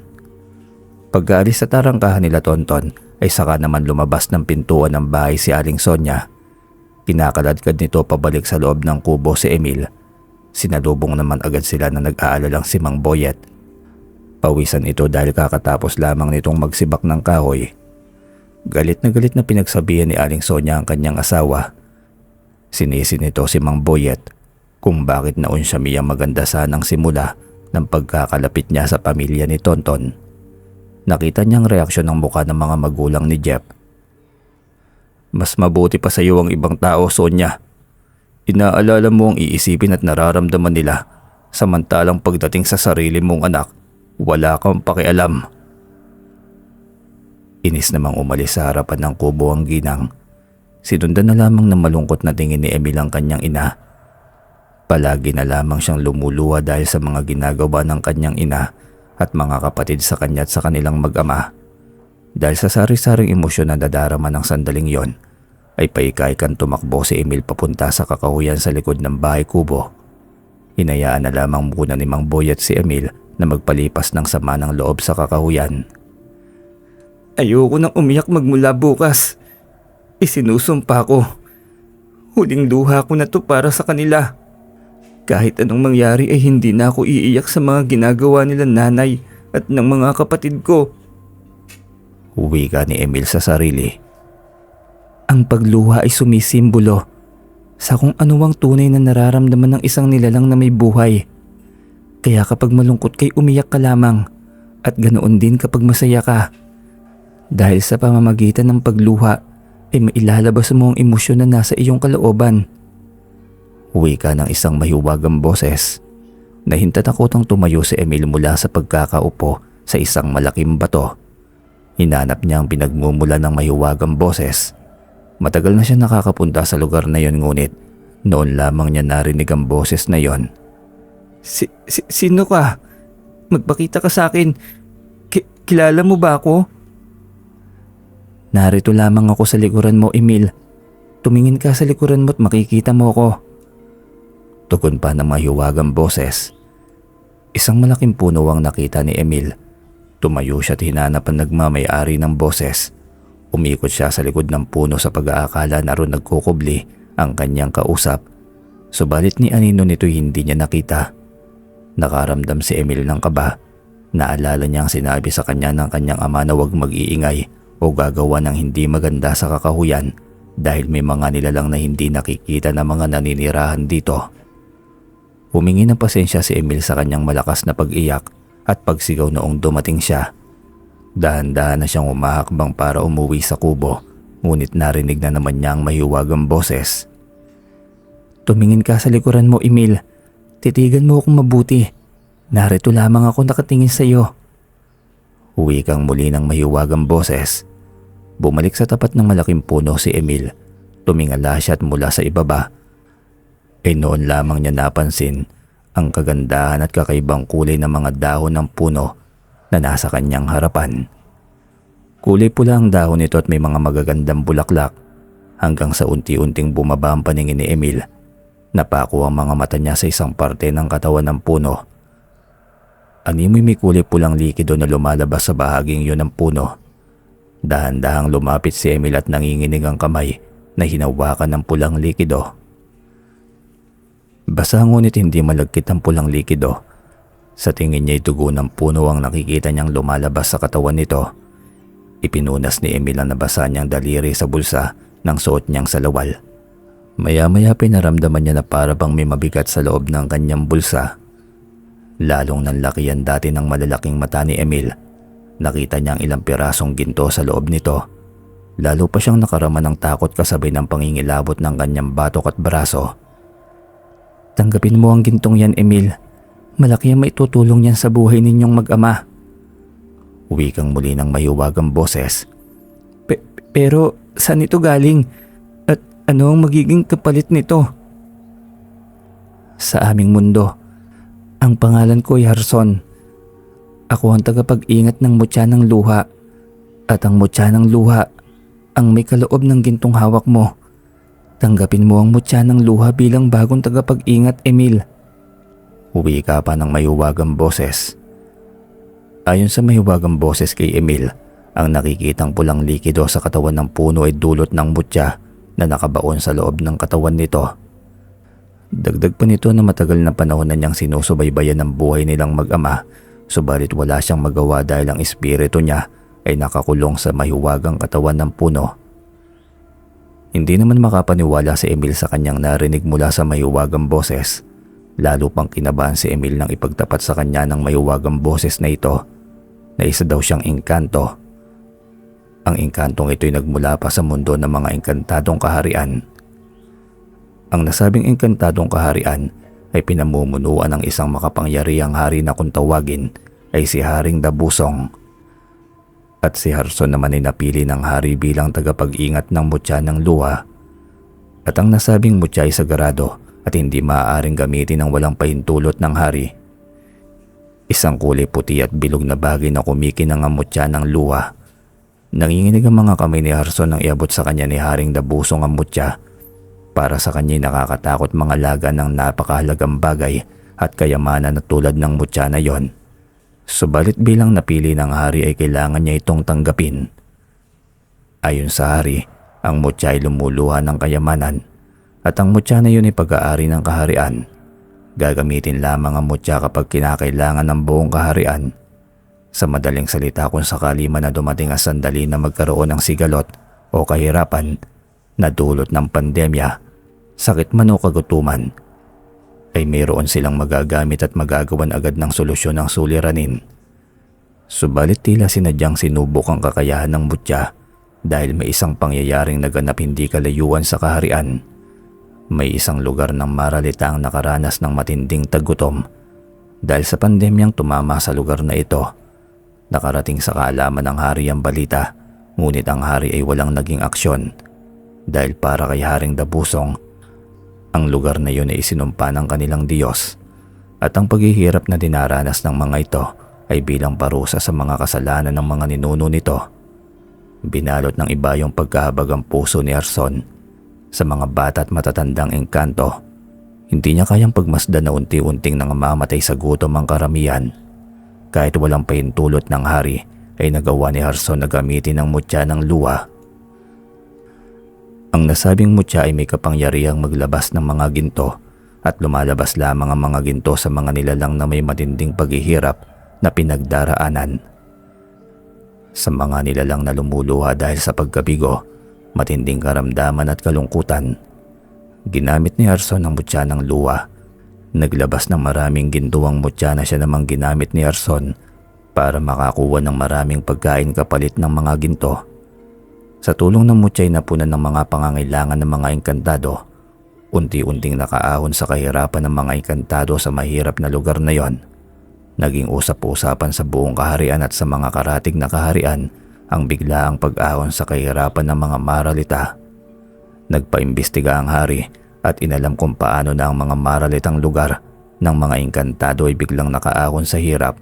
[SPEAKER 2] Pagkaalis sa tarangkahan nila Tonton ay saka naman lumabas ng pintuan ng bahay si Aling Sonia. Kinakaladkad nito pabalik sa loob ng kubo si Emil. Sinalubong naman agad sila na nag-aalalang si Mang Boyet. Pawisan ito dahil kakatapos lamang nitong magsibak ng kahoy. Galit na pinagsabihan ni Aling Sonia ang kanyang asawa. Sinisi nito si Mang Boyet kung bakit naon siya miyang maganda sanang simula ng pagkakalapit niya sa pamilya ni Tonton. Nakita niyang reaksyon ng mukha ng mga magulang ni Jeff. "Mas mabuti pa sa iyo ang ibang tao, Sonia. Inaalala mo ang iisipin at nararamdaman nila, samantalang pagdating sa sarili mong anak, wala kang pakialam." Inis namang umalis sa harapan ng kubo ang ginang. Sinundan na lamang ng malungkot na tingin ni Emil ang kanyang ina. Palagi na lamang siyang lumuluha dahil sa mga ginagawa ng kanyang ina at mga kapatid sa kanya at sa kanilang mag-ama. Dahil sa sari-saring emosyon na dadarama ng sandaling yon, ay paikaikan tumakbo si Emil papunta sa kakahuyan sa likod ng bahay kubo. Hinayaan na lamang muna ni Mang Boyet si Emil na magpalipas ng sama ng loob sa kakahuyan. "Ayoko nang umiyak magmula bukas. Isinusumpa ko. Huling luha ko na to para sa kanila. Kahit anong mangyari ay hindi na ako iiyak sa mga ginagawa nila nanay at ng mga kapatid ko." Wika ni Emil sa sarili. Ang pagluha ay sumisimbolo sa kung anuang tunay na nararamdaman ng isang nilalang na may buhay. Kaya kapag malungkot kay umiyak ka lamang at ganoon din kapag masaya ka. Dahil sa pamamagitan ng pagluha ay mailalabas mo ang emosyon na nasa iyong kalooban. Wika ng isang mahiwagang boses. Nahintatakotang tumayo si Emil mula sa pagkakaupo sa isang malaking bato. Hinanap niya ang pinagmumula ng mahiwagang boses. Matagal na siya nakakapunta sa lugar na yon ngunit noon lamang niya narinig ang boses na yon. Sino ka? Magpakita ka sa akin. Kilala mo ba ako? Narito lamang ako sa likuran mo, Emil. Tumingin ka sa likuran mo at makikita mo ako. Tugon pa ng mahiwagang boses. Isang malaking puno ang nakita ni Emil. Tumayo siya at hinanap ang nagmamay-ari ng boses. Umikot siya sa likod ng puno sa pag-aakala na roon nagkukubli ang kanyang kausap. Subalit ni anino nito'y hindi niya nakita. Nakaramdam si Emil ng kaba. Naalala niya ang sinabi sa kanya ng kanyang ama na huwag mag-iingay o gagawa ng hindi maganda sa kakahuyan dahil may mga nilalang na hindi nakikita na mga naninirahan dito. Humingi ng pasensya si Emil sa kanyang malakas na pag-iyak at pagsigaw noong dumating siya. Dahan-dahan na siyang umahakbang para umuwi sa kubo, ngunit narinig na naman niya ang mahiwagang boses. Tumingin ka sa likuran mo, Emil. Titigan mo akong mabuti. Narito lamang ako nakatingin sa iyo. Uwi kang muli ng mahiwagang boses. Bumalik sa tapat ng malaking puno si Emil. Tumingala siya at mula sa ibaba. Noon lamang niya napansin ang kagandahan at kakaibang kulay ng mga dahon ng puno na nasa kanyang harapan. Kulay pula ang dahon nito at may mga magagandang bulaklak hanggang sa unti-unting bumaba ang paningin ni Emil. Napako ang mga mata niya sa isang parte ng katawan ng puno. Animoy may kulay pulang likido na lumalabas sa bahaging yun ng puno. Dahan-dahang lumapit si Emil at nanginginig ang kamay na hinawakan ng pulang likido. Basa ngunit hindi malagkit ang pulang likido. Sa tingin niya dugo ng puno ang nakikita niyang lumalabas sa katawan nito. Ipinunas ni Emil ang nabasa niyang daliri sa bulsa ng suot niyang salawal. Maya-maya pinaramdaman niya na para bang may mabigat sa loob ng kanyang bulsa. Lalong nanlaki ang dati ng malalaking mata ni Emil. Nakita niya ang ilang pirasong ginto sa loob nito. Lalo pa siyang nakarama ng takot kasabay ng pangingilabot ng kanyang batok at braso. Tanggapin mo ang gintong yan, Emil. Malaki ang maitutulong yan sa buhay ninyong mag-ama. Wikang muli ng mahiwagang boses. Pero saan ito galing? At ano ang magiging kapalit nito? Sa aming mundo. Ang pangalan ko ay Harson. Ako ang tagapag-ingat ng mutya ng luha. At ang mutya ng luha ang may kaloob ng gintong hawak mo. Tanggapin mo ang mutya ng luha bilang bagong tagapag-ingat, Emil. Uwi ka pa ng mahiwagang boses. Ayon sa mahiwagang boses kay Emil, ang nakikitang pulang likido sa katawan ng puno ay dulot ng mutya na nakabaon sa loob ng katawan nito. Dagdag pa nito na matagal na panahon na niyang sinusubaybayan ng buhay nilang mag-ama, subalit wala siyang magawa dahil ang espiritu niya ay nakakulong sa mahiwagang katawan ng puno. Hindi naman makapaniwala si Emil sa kanyang narinig mula sa mahiwagang boses. Lalo pang kinabahan si Emil nang ipagtapat sa kanya ng mahiwagang boses na ito na isa daw siyang engkanto. Ang engkantong ito'y nagmula pa sa mundo ng mga engkantadong kaharian. Ang nasabing engkantadong kaharian ay pinamumunuan ng isang makapangyarihang hari na kung tawagin ay si Haring Dabusong. At si Harson naman ay napili ng hari bilang tagapag-ingat ng mutya ng luha. At ang nasabing mutya ay sagrado at hindi maaaring gamitin ng walang pahintulot ng hari. Isang kulay puti at bilog na bagay na kumikinang ang mutya ng luha. Nanginginig ang mga kamay ni Harson nang iabot sa kanya ni Haring Dabusong ang mutya. Para sa kanya'y nakakatakot mga laga ng napakahalagang bagay at kayamanan na tulad ng mutya na yon. Subalit bilang napili ng hari ay kailangan niya itong tanggapin. Ayon sa hari, ang mutya ay lumuluha ng kayamanan at ang mutya na yun ay pag-aari ng kaharian. Gagamitin lamang ang mutya kapag kinakailangan ng buong kaharian. Sa madaling salita, kung sakali man na dumating ang sandali na magkaroon ng sigalot o kahirapan na dulot ng pandemya, sakit man o kagutuman, ay mayroon silang magagamit at magagawan agad ng solusyon ng suliranin. Subalit tila sinadyang sinubok ang kakayahan ng mutya dahil may isang pangyayaring naganap hindi kalayuan sa kaharian. May isang lugar ng maralita ang nakaranas ng matinding tagutom dahil sa pandemyang tumama sa lugar na ito. Nakarating sa kaalaman ng hari ang balita, ngunit ang hari ay walang naging aksyon dahil para kay Haring Dabusong, ang lugar na yun ay isinumpa ng kanilang Diyos at ang paghihirap na dinaranas ng mga ito ay bilang parusa sa mga kasalanan ng mga ninuno nito. Binalot ng iba yung pagkahabagang puso ni Arson sa mga bata at matatandang engkanto. Hindi niya kayang pagmasdan na unti-unting nangamamatay sa gutom ang karamihan. Kahit walang pahintulot ng hari ay nagawa ni Arson na gamitin ang mutya ng luha. Ang nasabing mutya ay may kapangyarihang maglabas ng mga ginto at lumalabas lamang ang mga ginto sa mga nilalang na may matinding paghihirap na pinagdaraanan. Sa mga nilalang na lumuluha dahil sa pagkabigo, matinding karamdaman at kalungkutan, ginamit ni Arson ang mutya ng luha. Naglabas ng maraming ginto ang mutya na siya namang ginamit ni Arson para makakuha ng maraming pagkain kapalit ng mga ginto. Sa tulong ng mutya ay napunan ng mga pangangailangan ng mga engkantado. Unti-unting nakaahon sa kahirapan ng mga engkantado sa mahirap na lugar na yon. Naging usap-usapan sa buong kaharian at sa mga karatig na kaharian ang biglaang pag-ahon sa kahirapan ng mga maralita. Nagpaimbestiga ang hari at inalam kung paano na ang mga maralitang lugar ng mga engkantado ay biglang nakaahon sa hirap.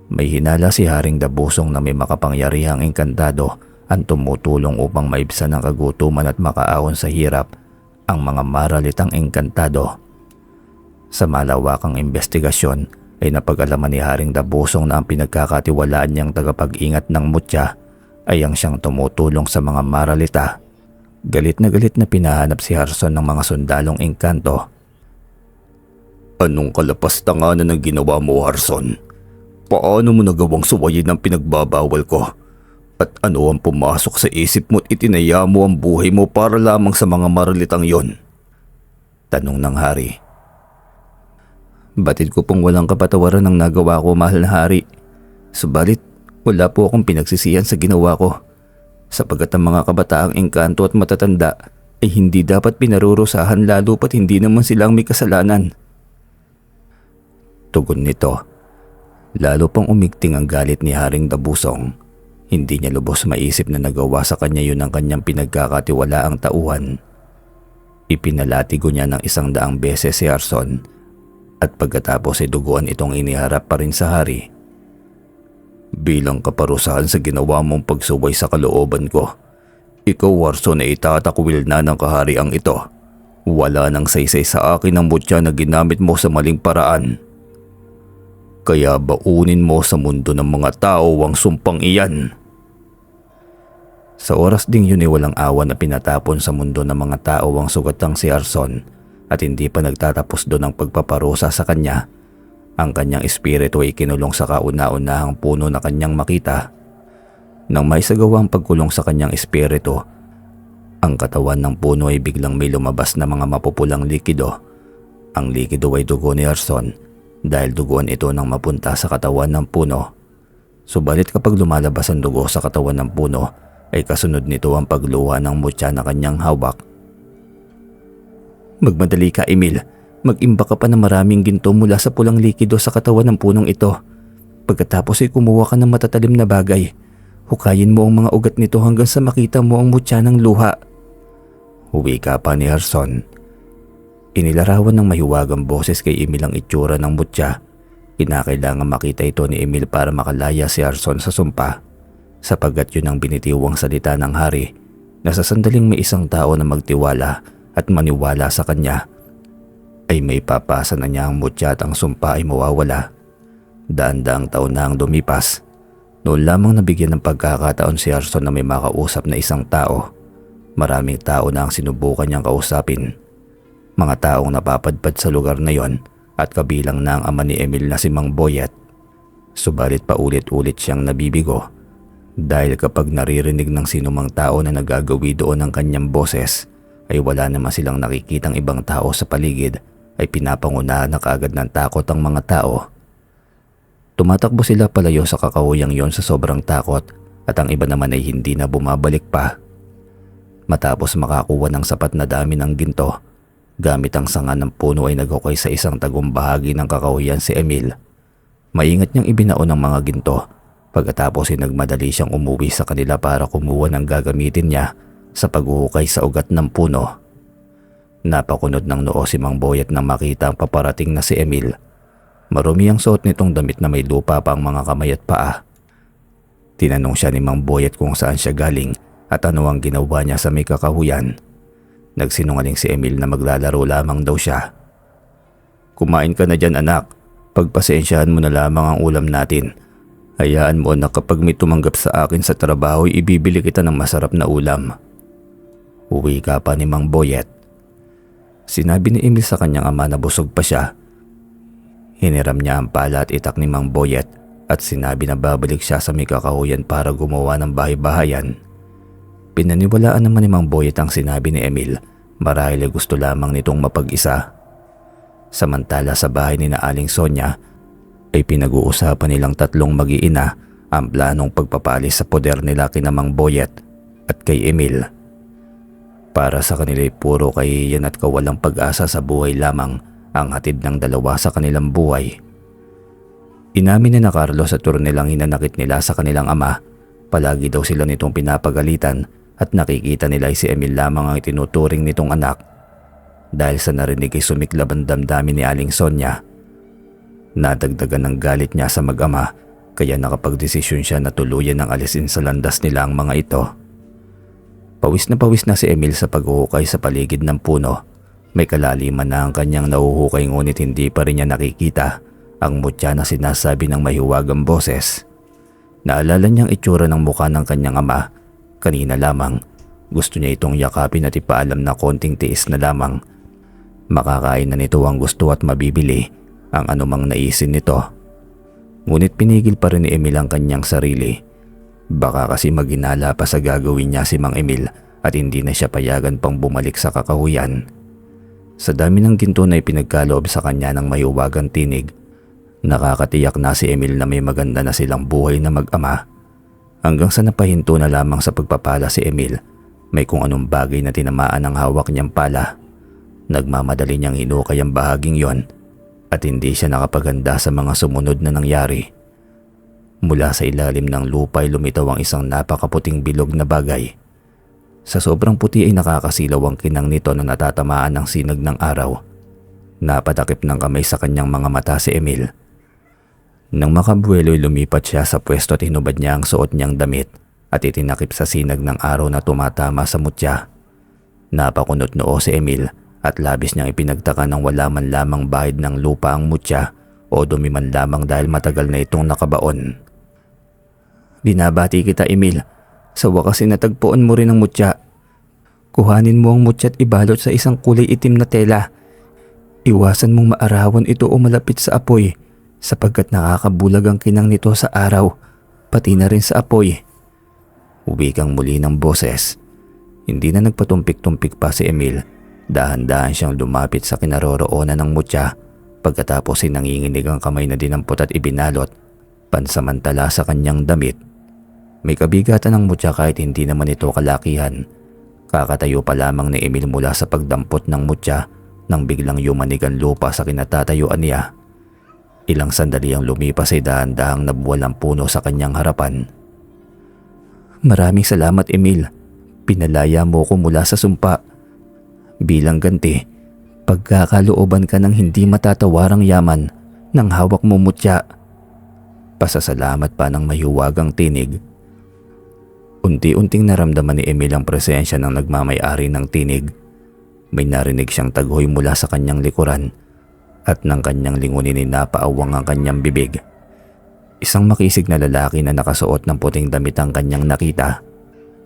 [SPEAKER 2] May hinala si Haring Dabusong na may makapangyarihang engkantado ang tumutulong upang maibsan ang kagutuman at makaahon sa hirap ang mga maralitang engkantado. Sa malawakang investigasyon ay napag-alaman ni Haring Dabusong na ang pinagkakatiwalaan niyang tagapag-ingat ng mutya ay ang siyang tumutulong sa mga maralita. Galit na pinahanap si Arson ng mga sundalong engkanto. "Anong kalapastanganan ang ginawa mo, Arson? Paano mo nagawang suwayin ang pinagbabawal ko? At ano ang pumasok sa isip mo at itinaya mo ang buhay mo para lamang sa mga maralitang yon?" Tanong ng hari. "Batid ko pong walang kapatawaran ang nagawa ko, mahal na hari. Subalit wala po akong pinagsisihan sa ginawa ko, sapagkat ang mga kabataang engkanto at matatanda ay hindi dapat pinarurusahan lalo pat hindi naman silang may kasalanan." Tugon nito. Lalo pang umigting ang galit ni Haring Dabusong. Hindi niya lubos maisip na nagawa sa kanya yun ang kanyang pinagkakatiwalaang tauhan. Ipinalatigo niya ng 100 beses si Arson at pagkatapos ay duguan itong iniharap pa rin sa hari. "Bilang kaparusahan sa ginawa mong pagsuway sa kalooban ko, ikaw, Arson, ay itatakwil na ng kahariang ito. Wala nang saysay sa akin ang mutya na ginamit mo sa maling paraan. Kaya baunin mo sa mundo ng mga tao ang sumpang iyan." Sa oras ding yun ay walang awa na pinatapon sa mundo ng mga tao ang sugatang si Arson at hindi pa nagtatapos doon ang pagpaparusa sa kanya. Ang kanyang espiritu ay kinulong sa kauna-unahang puno na kanyang makita. Nang may sagawa ang pagkulong sa kanyang espiritu, ang katawan ng puno ay biglang may lumabas na mga mapupulang likido. Ang likido ay dugo ni Arson dahil duguan ito nang mapunta sa katawan ng puno. Subalit kapag lumalabas ang dugo sa katawan ng puno, ay kasunod nito ang pagluha ng mutya na kanyang hawak. "Magmadali ka, Emil. Mag-imba ka pa ng maraming ginto mula sa pulang likido sa katawan ng punong ito. Pagkatapos ay kumuha ka ng matatalim na bagay. Hukayin mo ang mga ugat nito hanggang sa makita mo ang mutya ng luha." Wika pa ni Arson. Inilarawan ng mahiwagang boses kay Emil ang itsura ng mutya. Kinakailangan makita ito ni Emil para makalaya si Arson sa sumpa, sapagkat yun ang binitiwang salita ng hari na sa sandaling may isang tao na magtiwala at maniwala sa kanya ay may papasa na niya ang mutya at ang sumpa ay mawawala. Daan-daang taon na ang lumipas. Noon lamang nabigyan ng pagkakataon si Arson na may makausap na isang tao. Maraming tao na ang sinubukan niyang kausapin. Mga taong napapadpad sa lugar na yon at kabilang na ang ama ni Emil na si Mang Boyet. Subalit paulit-ulit siyang nabibigo dahil kapag naririnig ng sinumang tao na nagagawi doon ang kanyang boses ay wala naman silang nakikitang ibang tao sa paligid ay pinapangunahan na kaagad ng takot ang mga tao. Tumatakbo sila palayo sa kakahuyang yon sa sobrang takot at ang iba naman ay hindi na bumabalik pa. Matapos makakuha ng sapat na dami ng ginto, gamit ang sanga ng puno ay naghukay sa isang tagong bahagi ng kakahuyan si Emil. Maingat niyang ibinaon ang mga ginto. Pagkatapos ay nagmadali siyang umuwi sa kanila para kumuha ng gagamitin niya sa paghuhukay sa ugat ng puno. Napakunod ng noo si Mang Boyet nang makita ang paparating na si Emil. Marumi ang suot nitong damit na may lupa pa ang mga kamay at paa. Tinanong siya ni Mang Boyet kung saan siya galing at ano ang ginawa niya sa may kakahuyan. Nagsinungaling si Emil na maglalaro lamang daw siya. Kumain ka na dyan anak, pagpasensyahan mo na lamang ang ulam natin. Hayaan mo na kapag may tumanggap sa akin sa trabaho ibibili kita ng masarap na ulam. Uwi ka pa ni Mang Boyet. Sinabi ni Emil sa kanyang ama na busog pa siya. Hiniram niya ang pala at itak ni Mang Boyet at sinabi na babalik siya sa may kakahuyan para gumawa ng bahay-bahayan. Pinaniwalaan naman ni Mang Boyet ang sinabi ni Emil marahil ay gusto lamang nitong mapag-isa. Samantala sa bahay ni na Aling Sonia ay pinag-uusapan nilang tatlong mag-iina ang planong pagpapalis sa poder nila kina Mang Boyet at kay Emil. Para sa kanila ay puro kahihiyan at kawalang pag-asa sa buhay lamang ang hatid ng dalawa sa kanilang buhay. Inamin ni na Carlos sa tour nilang hinanakit nila sa kanilang ama. Palagi daw sila nitong pinapagalitan at nakikita nila ay si Emil lamang ang itinuturing nitong anak. Dahil sa narinig ay sumiklab ang damdamin ni Aling Sonia. Nadagdagan ng galit niya sa mag-ama kaya nakapagdesisyon siya na tuluyan ng alisin sa landas nila ang mga ito. Pawis na si Emil sa paghuhukay sa paligid ng puno. May kalaliman na ang kanyang nahuhukay ngunit hindi pa rin niya nakikita ang mutya na sinasabi ng mahiwagang boses. Naalala niyang itsura ng mukha ng kanyang ama. Kanina lamang gusto niya itong yakapin at ipaalam na konting tiis na lamang. Makakain na nito ang gusto at mabibili ang anumang naisin nito. Ngunit pinigil pa rin ni Emil ang kanyang sarili. Baka kasi maghinala pa sa gagawin niya si Mang Emil at hindi na siya payagan pang bumalik sa kakahuyan. Sa dami ng ginto na ipinagkaloob sa kanya ng mahiwagang tinig, nakakatiyak na si Emil na may maganda na silang buhay na mag-ama. Hanggang sa napahinto na lamang sa pagpapala si Emil, may kung anong bagay na tinamaan ang hawak niyang pala. Nagmamadali niyang hinukay ang bahaging yon at hindi siya nakapaganda sa mga sumunod na nangyari. Mula sa ilalim ng lupa ay lumitaw ang isang napakaputing bilog na bagay. Sa sobrang puti ay nakakasilaw ang kinang nito na natatamaan ng sinag ng araw. Napatakip ng kamay sa kanyang mga mata si Emil. Nang makabuelo ay lumipat siya sa pwesto at hinubad niya ang suot niyang damit at itinakip sa sinag ng araw na tumatama sa mutya. Napakunot noo si Emil at labis niyang ipinagtaka ng wala man lamang bahid ng lupa ang mutya o dumi man lamang dahil matagal na itong nakabaon. Binabati kita Emil, sa wakas natagpuan mo rin ang mutya. Kuhanin mo ang mutya at ibalot sa isang kulay itim na tela. Iwasan mong maarawan ito o malapit sa apoy sapagkat nakakabulag ang kinang nito sa araw, pati na rin sa apoy. Wikang muli ng boses. Hindi na nagpatumpik-tumpik pa si Emil. Dahan-dahan siyang lumapit sa kinaroroonan ng mutya pagkatapos ay nanginginig ang kamay na dinampot at ibinalot pansamantala sa kanyang damit. May kabigatan ng mutya kahit hindi naman ito kalakihan. Kakatayo pa lamang ni Emil mula sa pagdampot ng mutya nang biglang yumanig ang lupa sa kinatatayuan niya. Ilang sandali ang lumipas ay dahan-dahang nabuwal ang puno sa kanyang harapan. Maraming salamat Emil. Pinalaya mo ko mula sa sumpa. Bilang ganti, pagkakalooban ka ng hindi matatawarang yaman ng hawak mo mutya. Pasasalamat pa ng mahiwagang tinig. Unti-unting naramdaman ni Emil ang presensya ng nagmamay-ari ng tinig. May narinig siyang taghoy mula sa kanyang likuran at ng kanyang lingunin ay napaawang ang kanyang bibig. Isang makisig na lalaki na nakasuot ng puting damit ang kanyang nakita.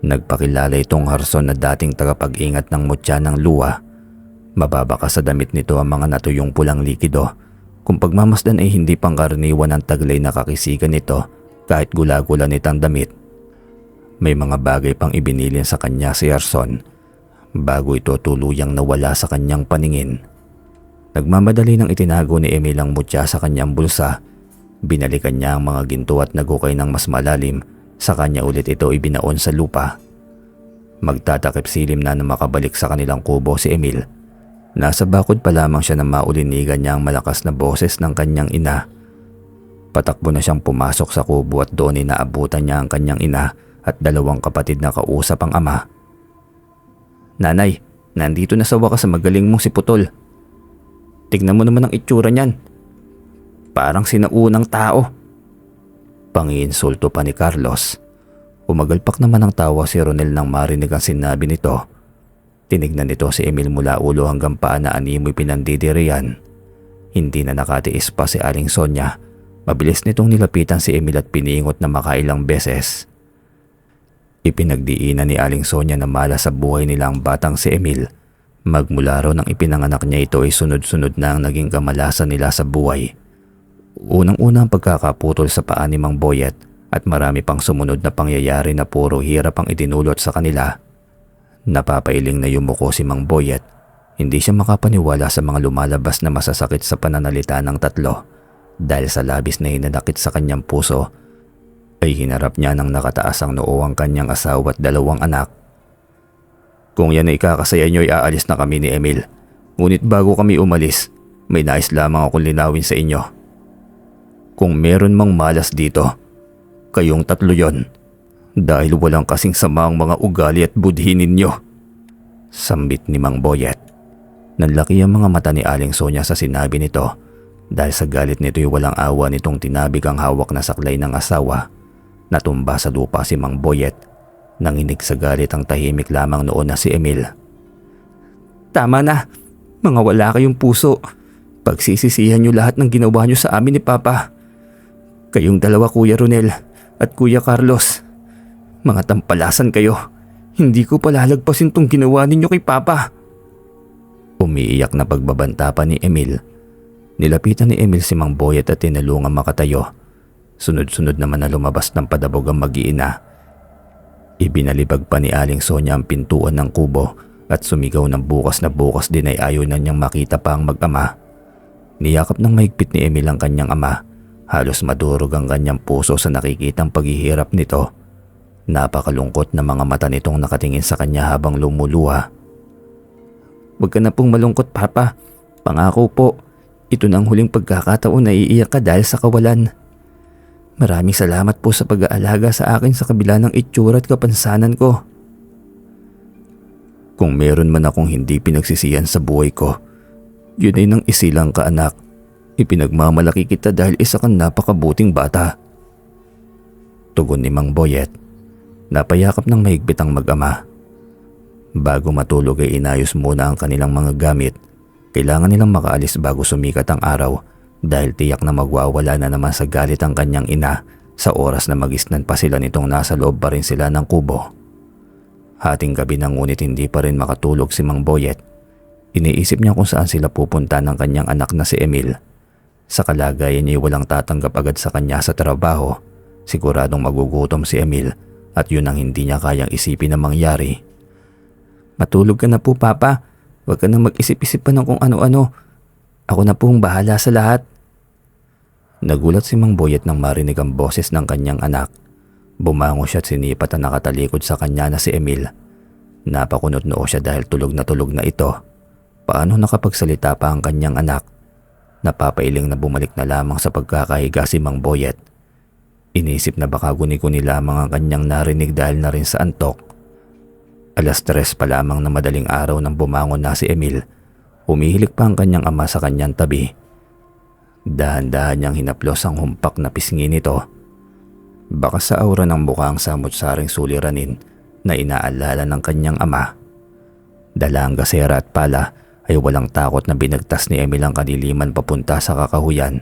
[SPEAKER 2] Nagpakilala itong harson na dating tagapag-ingat ng mutya ng luwa. Mababa sa damit nito ang mga natuyong pulang likido. Kung pagmamasdan ay hindi pangkaraniwan ang taglay na kakisigan nito kahit gula-gula nitang damit. May mga bagay pang ibinilin sa kanya si Harson bago ito tuluyang nawala sa kanyang paningin. Nagmamadali nang itinago ni Emil ang mutya sa kanyang bulsa. Binalikan niya ang mga ginto at naghukay ng mas malalim. Sa kanya ulit ito ibinaon sa lupa. Magtatakip silim na makabalik sa kanilang kubo si Emil. Nasa bakod pa lamang siya na maulinigan niya ang malakas na boses ng kanyang ina. Patakbo na siyang pumasok sa kubo at doon ay naabutan niya ang kanyang ina at dalawang kapatid na kausap ang ama. Nanay, nandito na sa wakas sa magaling mong si Putol. Tignan mo naman ang itsura niyan. Parang sinaunang tao. Pangiinsulto pa ni Carlos. Umagalpak naman ang tawa si Ronel nang marinig ang sinabi nito. Tinignan nito si Emil mula ulo hanggang paa na animoy pinandidirian. Hindi na nakatiis pa si Aling Sonia. Mabilis nitong nilapitan si Emil at piniingot na makailang beses. Ipinagdiinan ni Aling Sonia na malas sa buhay nila ang batang si Emil. Magmula raw nang ipinanganak niya ito ay sunod-sunod na ang naging kamalasan nila sa buhay. Unang-unang pagkakaputol sa paa ni Mang Boyet at marami pang sumunod na pangyayari na puro hirap ang idinulot sa kanila. Napapailing na yumuko si Mang Boyet. Hindi siya makapaniwala sa mga lumalabas na masasakit sa pananalita ng tatlo. Dahil sa labis na hinanakit sa kanyang puso, ay hinarap niya ng nakataas ang noo ang kanyang asawa at 2 anak. Kung yan ay ikakasaya niyo ay aalis na kami ni Emil. Ngunit bago kami umalis, may nais lamang akong linawin sa inyo. Kung meron mang malas dito, kayong 3 yon. Dahil walang kasing sama ang mga ugali at budhi ninyo. Sambit ni Mang Boyet. Nanlaki ang mga mata ni Aling Sonia sa sinabi nito. Dahil sa galit nito'y walang awa nitong tinabig ang hawak na saklay ng asawa. Natumba sa lupa si Mang Boyet. Nanginig sa galit ang tahimik lamang noon na si Emil. Tama na, mga wala kayong puso. Pagsisisihan niyo lahat ng ginawa niyo sa amin ni Papa. Kayong 2, Kuya Ronel at Kuya Carlos. Mga tampalasan kayo. Hindi ko palalagpasin tong ginawa ninyo kay Papa. Umiiyak na pagbabanta pa ni Emil. Nilapitan ni Emil si Mang Boyet at tinulungan makatayo. Sunod-sunod naman na lumabas ng padabog ang mag-iina. Ibinalibag pa ni Aling Sonia ang pintuan ng kubo at sumigaw ng bukas na bukas din ay ayaw na niyang makita pa ang mag-ama. Niyakap ng mahigpit ni Emil ang kanyang ama. Halos madurog ang kanyang puso sa nakikitang paghihirap nito. Napakalungkot na mga mata nitong nakatingin sa kanya habang lumuluha. Huwag ka na pong malungkot, Papa. Pangako po, ito na ang huling pagkakataon na iiyak ka dahil sa kawalan. Maraming salamat po sa pag-aalaga sa akin sa kabila ng itsura at kapansanan ko. Kung meron man akong hindi pinagsisihan sa buhay ko, yun ay nang isilang ka, anak. Ipinagmamalaki kita dahil isa kang napakabuting bata. Tugon ni Mang Boyet. Napayakap ng mahigpit ang mag-ama. Bago matulog ay inayos muna ang kanilang mga gamit. Kailangan nilang makaalis bago sumikat ang araw dahil tiyak na magwawala na naman sa galit ang kanyang ina sa oras na magisnan pa sila nitong nasa loob pa rin sila ng kubo. Hating gabi na ngunit hindi pa rin makatulog si Mang Boyet. Iniisip niya kung saan sila pupunta ng kanyang anak na si Emil. Sa kalagayan niya walang tatanggap agad sa kanya sa trabaho. Siguradong magugutom si Emil at yun ang hindi niya kayang isipin na mangyari. Matulog ka na po, Papa. Huwag ka na mag-isip-isip pa ng kung ano-ano. Ako na pong bahala sa lahat. Nagulat si Mang Boyet nang marinig ang boses ng kanyang anak. Bumango siya at sinipat ang nakatalikod sa kanya na si Emil. Napakunot noo siya dahil tulog na ito. Paano nakapagsalita pa ang kanyang anak? Napapailing na bumalik na lamang sa pagkakahiga si Mang Boyet. Inisip na baka guni-guni lamang ang kanyang narinig dahil na rin sa antok. 3:00 pa lamang na madaling araw nang bumangon na si Emil. Humihilik pa ang kanyang ama sa kanyang tabi. Dahan-dahan niyang hinaplos ang humpak na pisngi nito. Baka sa aura ng mukha ang samot-saring suliranin na inaalala ng kanyang ama. Dala ang gasera at pala ay walang takot na binagtas ni Emil ang kaniliman papunta sa kakahuyan.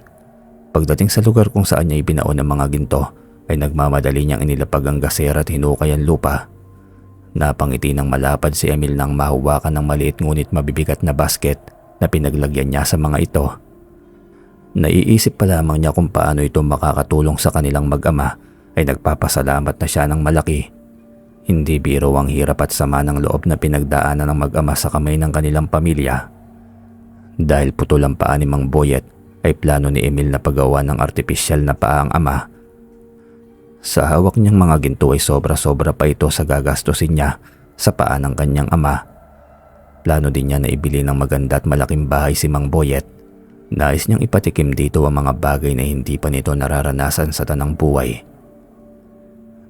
[SPEAKER 2] Pagdating sa lugar kung saan niya ibinaon ang mga ginto ay nagmamadali niyang inilapag ang gasera at hinukay ang lupa. Napangiti ng malapad si Emil nang mahawakan ng maliit ngunit mabibigat na basket na pinaglagyan niya sa mga ito. Naiisip pa lamang niya kung paano ito makakatulong sa kanilang mag-ama ay nagpapasalamat na siya ng malaki. Hindi biro ang hirap at sama ng loob na pinagdaanan ng mag-ama sa kamay ng kanilang pamilya. Dahil putol ang paa ni Mang Boyet ay plano ni Emil na paggawa ng artipisyal na paa ang ama. Sa hawak niyang mga ginto ay sobra-sobra pa ito sa gagastusin niya sa paa ng kanyang ama. Plano din niya na ibili ng maganda at malaking bahay si Mang Boyet. Nais niyang ipatikim dito ang mga bagay na hindi pa nito nararanasan sa tanang buhay.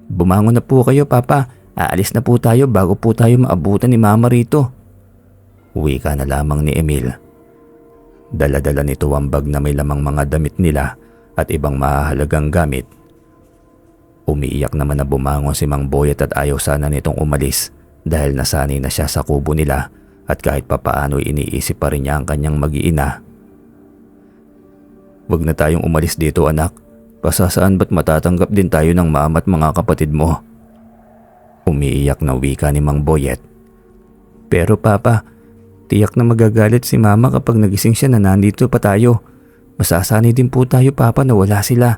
[SPEAKER 2] Bumangon na po kayo, Papa. Aalis na po tayo bago po tayo maabutan ni Mama rito. Wika na lamang ni Emil. Dala-dala nito ang bag na may lamang mga damit nila at ibang mahahalagang gamit. Umiiyak naman na bumangon si Mang Boyet at ayaw sana nitong umalis dahil nasanay na siya sa kubo nila at kahit papaano iniisip pa rin niya ang kanyang mag-iina. "Wag na tayong umalis dito, anak. Pasasaan ba't matatanggap din tayo ng mama at mga kapatid mo?" Umiiyak na wika ni Mang Boyet. "Pero papa, tiyak na magagalit si mama kapag nagising siya na nandito pa tayo. Masasanay din po tayo papa na wala sila.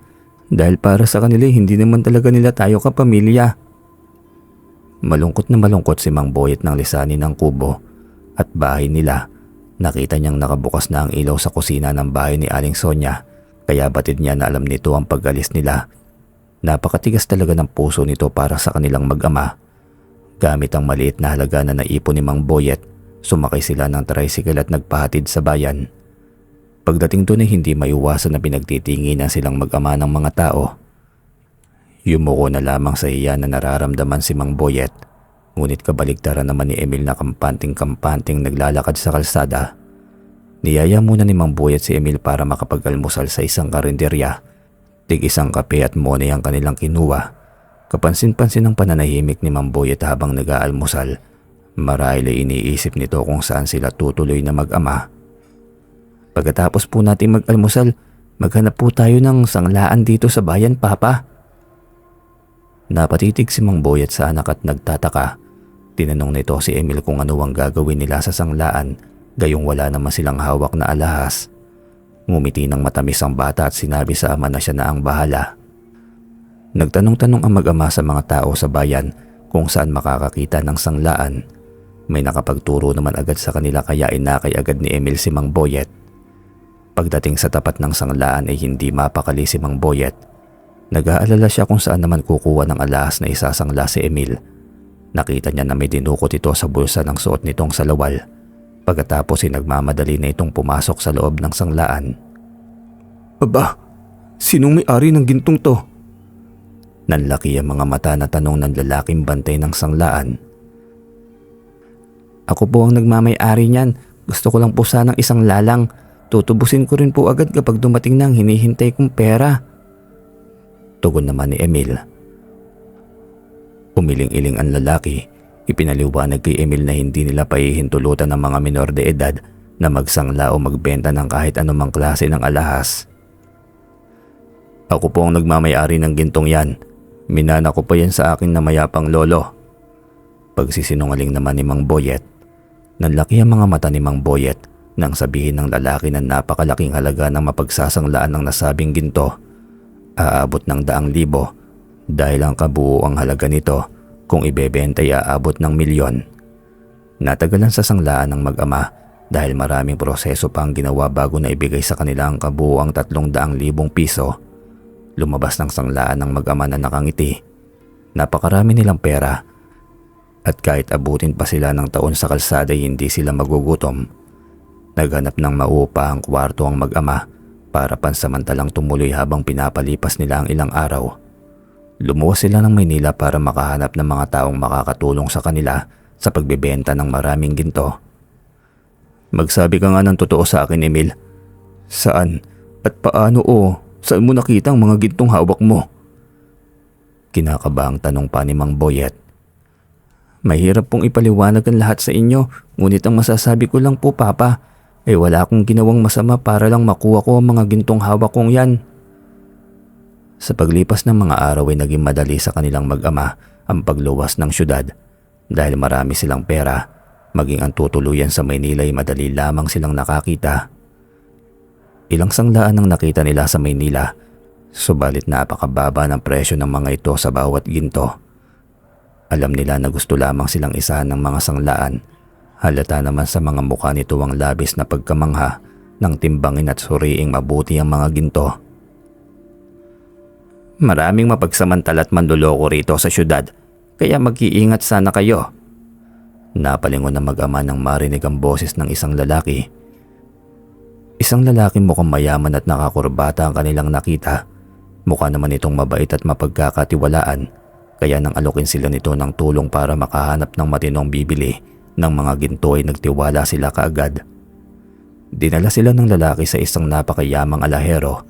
[SPEAKER 2] Dahil para sa kanila hindi naman talaga nila tayo kapamilya." Malungkot na malungkot si Mang Boyet nang lisanin ng kubo at bahay nila. Nakita niyang nakabukas na ang ilaw sa kusina ng bahay ni Aling Sonia, kaya batid niya na alam nito ang pag-alis nila. Napakatigas talaga ng puso nito para sa kanilang mag-ama. Gamit ang maliit na halaga na naipon ni Mang Boyet, sumakay sila ng tricycle at nagpahatid sa bayan. Pagdating doon ay hindi maiwasan na pinagtitinginan silang mag-ama ng mga tao. Yumuko na lamang sa iya na nararamdaman si Mang Boyet, ngunit kabaligtaran naman ni Emil na kampanting-kampanting naglalakad sa kalsada. Niyaya muna ni Mang Boyet si Emil para makapag-almusal sa isang karinderya. Tig-isang kape at monay ang kanilang kinuha. Kapansin-pansin ang pananahimik ni Mang Boyet habang nag-aalmusal. Marahil ay iniisip nito kung saan sila tutuloy na mag-ama. "Pagkatapos po natin mag-almusal, maghanap po tayo ng sanglaan dito sa bayan, papa." Napatitig si Mang Boyet sa anak at nagtataka. Tinanong nito si Emil kung ano ang gagawin nila sa sanglaan, gayong wala naman silang hawak na alahas. Ngumiti ng matamis ang bata at sinabi sa ama na siya na ang bahala. Nagtanong-tanong ang mag-ama sa mga tao sa bayan kung saan makakakita ng sanglaan. May nakapagturo naman agad sa kanila kaya inakay agad ni Emil si Mang Boyet. Pagdating sa tapat ng sanglaan ay hindi mapakali si Mang Boyet. Nag-aalala siya kung saan naman kukuha ng alahas na isasangla si Emil. Nakita niya na may dinukot ito sa bulsa ng suot nitong salawal. Pagkatapos ay nagmamadali na itong pumasok sa loob ng sanglaan. "Aba, sinong may-ari ng gintong to?" Nanlaki ang mga mata na tanong ng lalaking bantay ng sanglaan. "Ako po ang nagmamay-ari niyan. Gusto ko lang po sanang isang lalang. Tutubusin ko rin po agad kapag dumating na ang hinihintay kong pera." Tugon naman ni Emil. Umiling-iling ang lalaki. Ipinaliwanag kay Emil na hindi nila pahihintulutan ng mga minor de edad na magsangla o magbenta ng kahit anumang klase ng alahas. "Ako po ang nagmamay-ari ng gintong yan. Minana ko pa yan sa akin na mayapang lolo." Pagsisinungaling naman ni Mang Boyet. Nanlaki ang mga mata ni Mang Boyet nang sabihin ng lalaki na napakalaking halaga ng mapagsasanglaan ng nasabing ginto. Aabot ng 100,000 dahil ang kabuuang halaga nito kung ibebenta ay aabot ng 1,000,000. Natagalan sa sanglaan ng mag-ama dahil maraming proseso pa ang ginawa bago na ibigay sa kanila ang kabuuang 300,000 piso. Lumabas ng sanglaan ng mag-ama na nakangiti. Napakarami nilang pera at kahit abutin pa sila ng taon sa kalsada hindi sila magugutom. Naghanap ng maupa ang kwarto ang mag-ama para pansamantalang tumuloy habang pinapalipas nila ang ilang araw. Lumuwas sila ng Maynila para makahanap ng mga taong makakatulong sa kanila sa pagbebenta ng maraming ginto. "Magsabi ka nga ng totoo sa akin, Emil. Saan at paano o saan mo nakita ang mga gintong hawak mo?" Kinakabahang tanong pa ni Mang Boyet. "Mahirap pong ipaliwanag ang lahat sa inyo, ngunit ang masasabi ko lang po, papa, ay wala akong ginawang masama para lang makuha ko ang mga gintong hawak kong yan." Sa paglipas ng mga araw ay naging madali sa kanilang mag-ama ang pagluwas ng syudad. Dahil marami silang pera, maging ang tutuluyan sa Maynila ay madali lamang silang nakakita. Ilang sanglaan ang nakita nila sa Maynila, subalit napakababa ng presyo ng mga ito sa bawat ginto. Alam nila na gusto lamang silang isahan ng mga sanglaan. Halata naman sa mga mukha nito ang labis na pagkamangha ng timbangin at suriing mabuti ang mga ginto. "Maraming mapagsamantala at manloloko rito sa syudad, kaya mag-iingat sana kayo." Napalingon na mag-ama nang marinig ang boses ng isang lalaki. Isang lalaki mukhang mayaman at nakakurbata ang kanilang nakita. Mukha naman itong mabait at mapagkakatiwalaan, kaya nang alokin sila nito ng tulong para makahanap ng matinong bibili ng mga ginto ay nagtiwala sila kaagad. Dinala sila ng lalaki sa isang napakayamang alahero.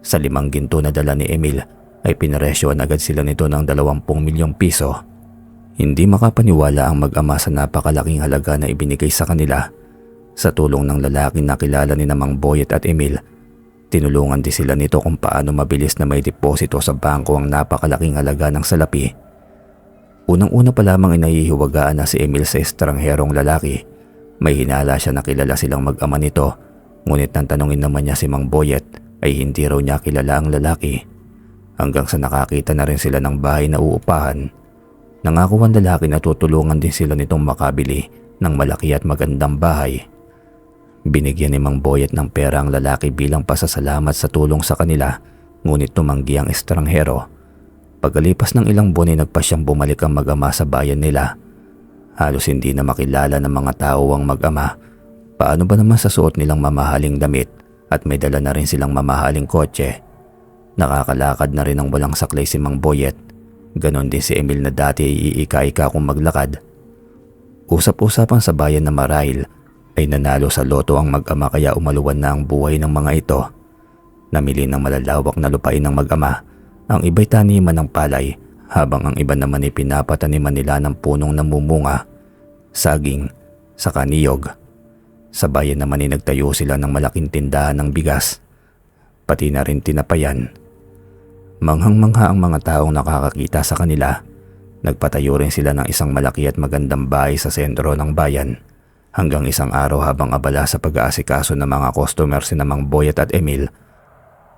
[SPEAKER 2] Sa 5 ginto na dala ni Emil ay pinaresyoan agad sila nito ng 20 milyong piso. Hindi makapaniwala ang mag-ama sa napakalaking halaga na ibinigay sa kanila. Sa tulong ng lalaki na kilala ni Mang Boyet at Emil, tinulungan din sila nito kung paano mabilis na may deposito sa bangko ang napakalaking halaga ng salapi. Unang-una pa lamang inahihiwagaan na si Emil sa estrangherong lalaki. May hinala siya na kilala silang mag-ama nito, ngunit nang tanungin naman niya si Mang Boyet ay hindi raw niya kilala ang lalaki. Hanggang sa nakakita na rin sila ng bahay na uupahan. Nangako ang lalaki na tutulungan din sila nitong makabili ng malaki at magandang bahay. Binigyan ni Mang Boyet ng pera ang lalaki bilang pasasalamat sa tulong sa kanila, ngunit tumanggi ang estranghero. Pagkalipas ng ilang buwan ay nagpasyang bumalik ang mag-ama sa bayan nila. Halos hindi na makilala ng mga tao ang mag-ama. Paano ba naman sa suot nilang mamahaling damit at may dala na rin silang mamahaling kotse? Nakakalakad na rin ang walang saklay si Mang Boyet. Ganon din si Emil na dati ay iika-ika kung maglakad. Usap-usapan sa bayan na marahil ay nanalo sa loto ang mag-ama kaya umaluwan na ang buhay ng mga ito. Namili ng malalawak na lupain ng mag-ama. Ang iba'y taniman ng palay habang ang iba naman ay pinapataniman nila ng punong namumunga, saging, saka niyog. Sa bayan naman ay nagtayo sila ng malaking tindahan ng bigas, pati na rin tinapayan. Manghang-mangha ang mga taong nakakakita sa kanila. Nagpatayo rin sila ng isang malaki at magandang bahay sa sentro ng bayan. Hanggang isang araw habang abala sa pag-aasikaso ng mga customer si Mang Boyet at Emil,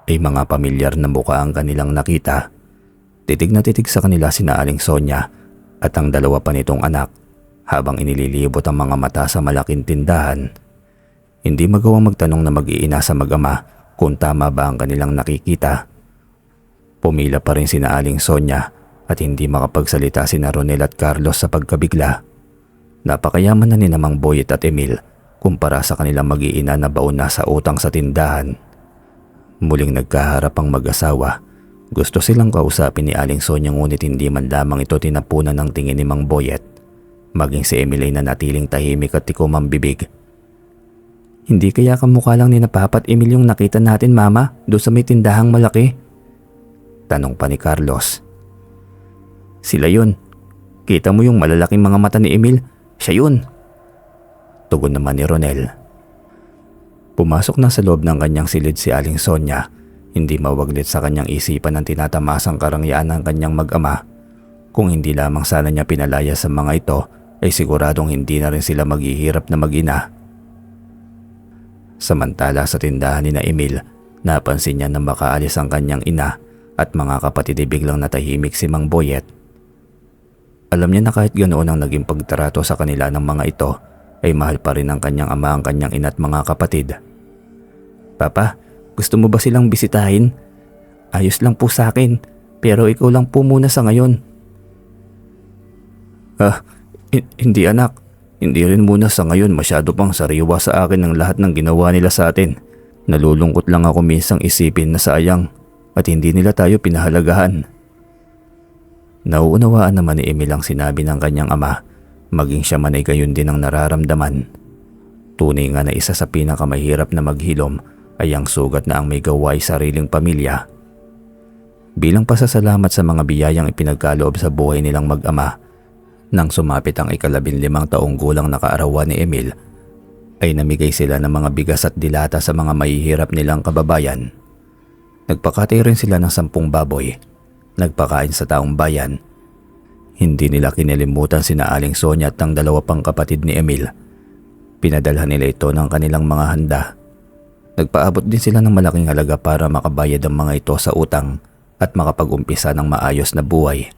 [SPEAKER 2] ay mga pamilyar na mukha ang kanilang nakita. Titig na titig sa kanila sina Aling Sonia at ang 2 pa nitong anak habang inililibot ang mga mata sa malaking tindahan. Hindi magawang magtanong na mag-iina sa mag-ama kung tama ba ang kanilang nakikita. Pumila pa rin sina Aling Sonia at hindi makapagsalita sina Ronel at Carlos sa pagkabigla. Napakayaman na ni Mang Boyet at Emil kumpara sa kanilang mag-iina na baon na sa utang sa tindahan. Muling nagkaharap ang mag-asawa. Gusto silang kausapin ni Aling Sonia ngunit hindi man lamang ito tinapunan ng tingin ni Mang Boyet. Maging si Emil ay nanatiling tahimik at tikom ang bibig. Hindi kaya kamukha lang ni Papa at Emil yung nakita natin, Mama, doon sa may tindahang malaki? Tanong pa ni Carlos. Sila yun. Kita mo yung malalaking mga mata ni Emil? Siya yun. Tugon naman ni Ronel. Pumasok na sa loob ng kanyang silid si Aling Sonia. Hindi mawaglit sa kanyang isipan ang tinatamasang karangyaan ng kanyang mag-ama. Kung hindi lamang sana niya pinalaya sa mga ito, ay siguradong hindi na rin sila maghihirap na mag-ina. Samantala sa tindahan ni na Emil, napansin niya na makaalis ang kanyang ina at mga kapatid ay biglang natahimik si Mang Boyet. Alam niya na kahit ganoon ang naging pagtrato sa kanila ng mga ito, ay mahal pa rin ng kanyang ama ang kanyang ina at mga kapatid. Papa, gusto mo ba silang bisitahin? Ayos lang po sa akin, pero ikaw lang po muna sa ngayon. Hindi anak. Hindi rin muna sa ngayon, masyado pang sariwa sa akin ang lahat ng ginawa nila sa atin. Nalulungkot lang ako minsang isipin na sayang at hindi nila tayo pinahalagahan. Nauunawaan naman ni Emil ang sinabi ng kanyang ama, maging siya man ay gayon din ang nararamdaman. Tunay nga na isa sa pinakamahirap na maghilom ay ang sugat na ang may gawa ay sariling pamilya. Bilang pasasalamat sa mga biyayang ipinagkaloob sa buhay nilang mag-ama, nang sumapit ang 15 taong gulang na kaarawan ni Emil, ay namigay sila ng mga bigas at dilata sa mga mahihirap nilang kababayan. Nagpakatay rin sila ng 10 baboy, nagpakain sa taong bayan. Hindi nila kinilimutan sina Aling Sonia at ang 2 pang kapatid ni Emil. Pinadalhan nila ito ng kanilang mga handa. Nagpaabot din sila ng malaking halaga para makabayad ang mga ito sa utang at makapag-umpisa ng maayos na buhay.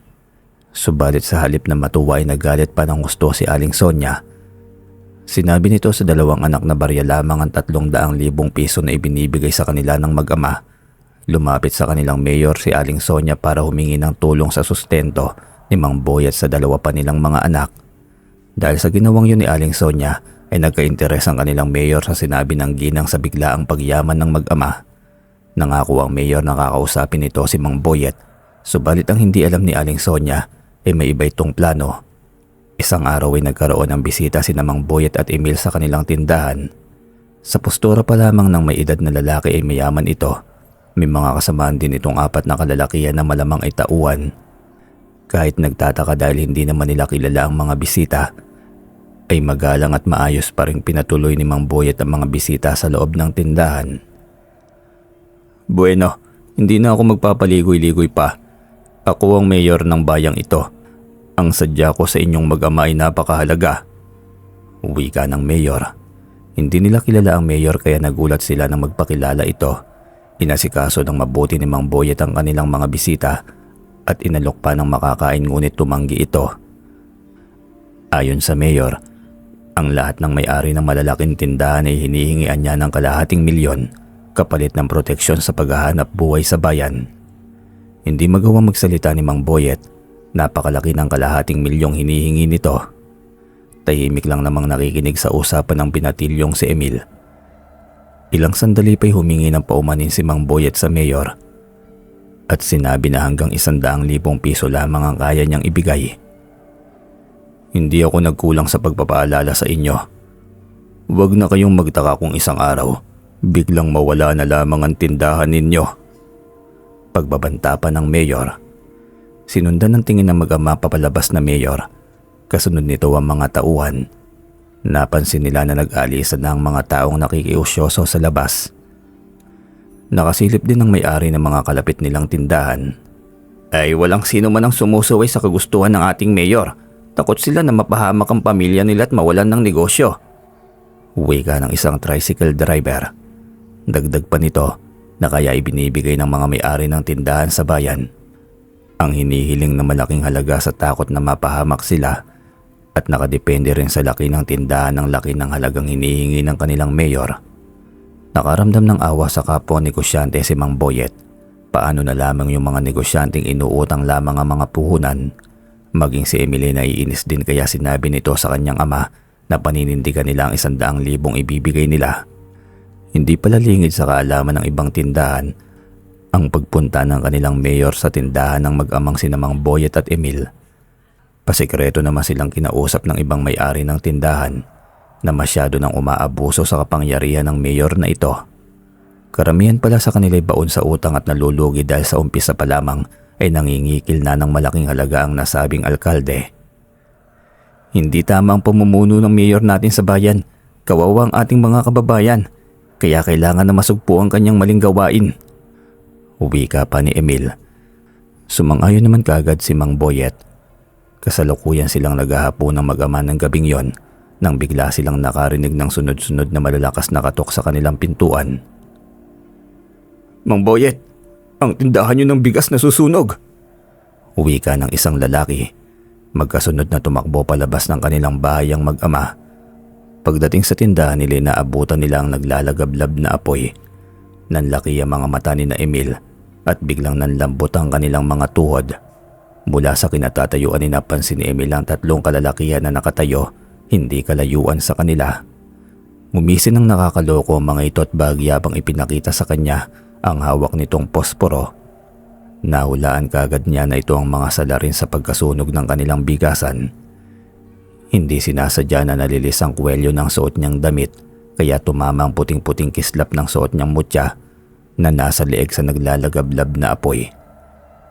[SPEAKER 2] Subalit sa halip na matuwa ay nagalit pa ng gusto si Aling Sonia. Sinabi nito sa 2 anak na barya lamang ang 300,000 piso na ibinibigay sa kanila ng mag-ama. Lumapit sa kanilang mayor si Aling Sonia para humingi ng tulong sa sustento ni Mang Boyet sa 2 pa nilang mga anak. Dahil sa ginawang yun ni Aling Sonia ay nagka-interes ang kanilang mayor sa sinabi ng ginang sa biglaang pagyaman ng mag-ama. Nangako ang mayor na kakausapin nito si Mang Boyet, subalit ang hindi alam ni Aling Sonia ay may iba itong plano. Isang araw ay nagkaroon ng bisita sina Mang Boyet at Emil sa kanilang tindahan. Sa postura pa lamang ng may edad na lalaki ay mayaman ito. May mga kasamaan din itong 4 na kalalakihan na malamang ay tauhan. Kahit nagtataka dahil hindi naman nila kilala ang mga bisita, ay magalang at maayos pa rin pinatuloy ni Mang Boyet ang mga bisita sa loob ng tindahan. Bueno, hindi na ako magpapaligoy-ligoy pa. Ako ang mayor ng bayang ito. Ang sadya ko sa inyong mag-ama ay napakahalaga. Wika ng mayor. Hindi nila kilala ang mayor kaya nagulat sila nang magpakilala ito. Inasikaso ng mabuti ni Mang Boyet ang kanilang mga bisita at inalok pa ng makakain ngunit tumanggi ito. Ayon sa mayor, ang lahat ng may-ari ng malalaking tindahan ay hinihingian niya ng kalahating milyon kapalit ng proteksyon sa paghahanap buhay sa bayan. Hindi magawang magsalita ni Mang Boyet, napakalaki ng kalahating milyong hinihingi nito. Tahimik lang namang nakikinig sa usapan ng binatilyong si Emil. Ilang sandali pa'y humingi ng paumanin si Mang Boyet sa mayor at sinabi na hanggang 100,000 piso lamang ang kaya niyang ibigay. Hindi ako nagkulang sa pagpapaalala sa inyo. Huwag na kayong magtaka kung isang araw biglang mawala na lamang ang tindahan ninyo. Pagbabanta pa ng mayor. Sinundan ng tingin ng mag-ama papalabas na mayor. Kasunod nito ang mga tauhan. Napansin nila na nag-alisan na ang mga taong nakikiusyoso sa labas. Nakasilip din ng may-ari ng mga kalapit nilang tindahan. Ay walang sino man ang sumusuway sa kagustuhan ng ating mayor. Takot sila na mapahamak ang pamilya nila at mawalan ng negosyo. Wika ng isang tricycle driver. Dagdag pa nito na kaya ibinibigay ng mga may-ari ng tindahan sa bayan ang hinihiling na malaking halaga sa takot na mapahamak sila at nakadepende rin sa laki ng tindahan ng laki ng halagang hinihingi ng kanilang mayor. Nakaramdam ng awa sa kapwa negosyante si Mang Boyet. Paano na lamang yung mga negosyanteng inuutang lamang ang mga puhunan. Maging si Emily naiinis din kaya sinabi nito sa kanyang ama na paninindigan nila ang 100,000 ibibigay nila. Hindi pala lingid sa kaalaman ng ibang tindahan ang pagpunta ng kanilang mayor sa tindahan ng mag-amang sina Mang Boyet at Emil. Pasikreto naman silang kinausap ng ibang may-ari ng tindahan na masyado nang umaabuso sa kapangyarihan ng mayor na ito. Karamihan pala sa kanila'y baon sa utang at nalulugi dahil sa umpisa pa lamang ay nangingikil na ng malaking halaga ang nasabing alkalde. Hindi tama ang pamumuno ng mayor natin sa bayan. Kawawa ang ating mga kababayan. Kaya kailangan na masugpo ang kanyang maling gawain. Wika pa ni Emil. Sumang-ayon naman kagad si Mang Boyet. Kasalukuyan silang naghahapo ng mag-ama ng gabing yon nang bigla silang nakarinig ng sunod-sunod na malalakas na katok sa kanilang pintuan. Mang Boyet, ang tindahan niyo ng bigas na susunog. Wika ng isang lalaki. Magkasunod na tumakbo palabas ng kanilang bahay ang mag-ama. Pagdating sa tindahan nila naabutan nila ang naglalagablab na apoy. Nanlaki ang mga mata ni na Emil at biglang nanlambot ang kanilang mga tuhod. Mula sa kinatatayuan ni napansin ni Emil ang 3 kalalakihan na nakatayo, hindi kalayuan sa kanila. Gumisin ng nakakaloko ang mga ito at bahagyabang ipinakita sa kanya ang hawak nitong posporo. Nahulaan kagad niya na ito ang mga salarin sa pagkasunog ng kanilang bigasan. Hindi sinasadya na nalilis ang kwelyo ng suot niyang damit kaya tumama ang puting-puting kislap ng suot niyang mutya na nasa leeg sa naglalagablab na apoy.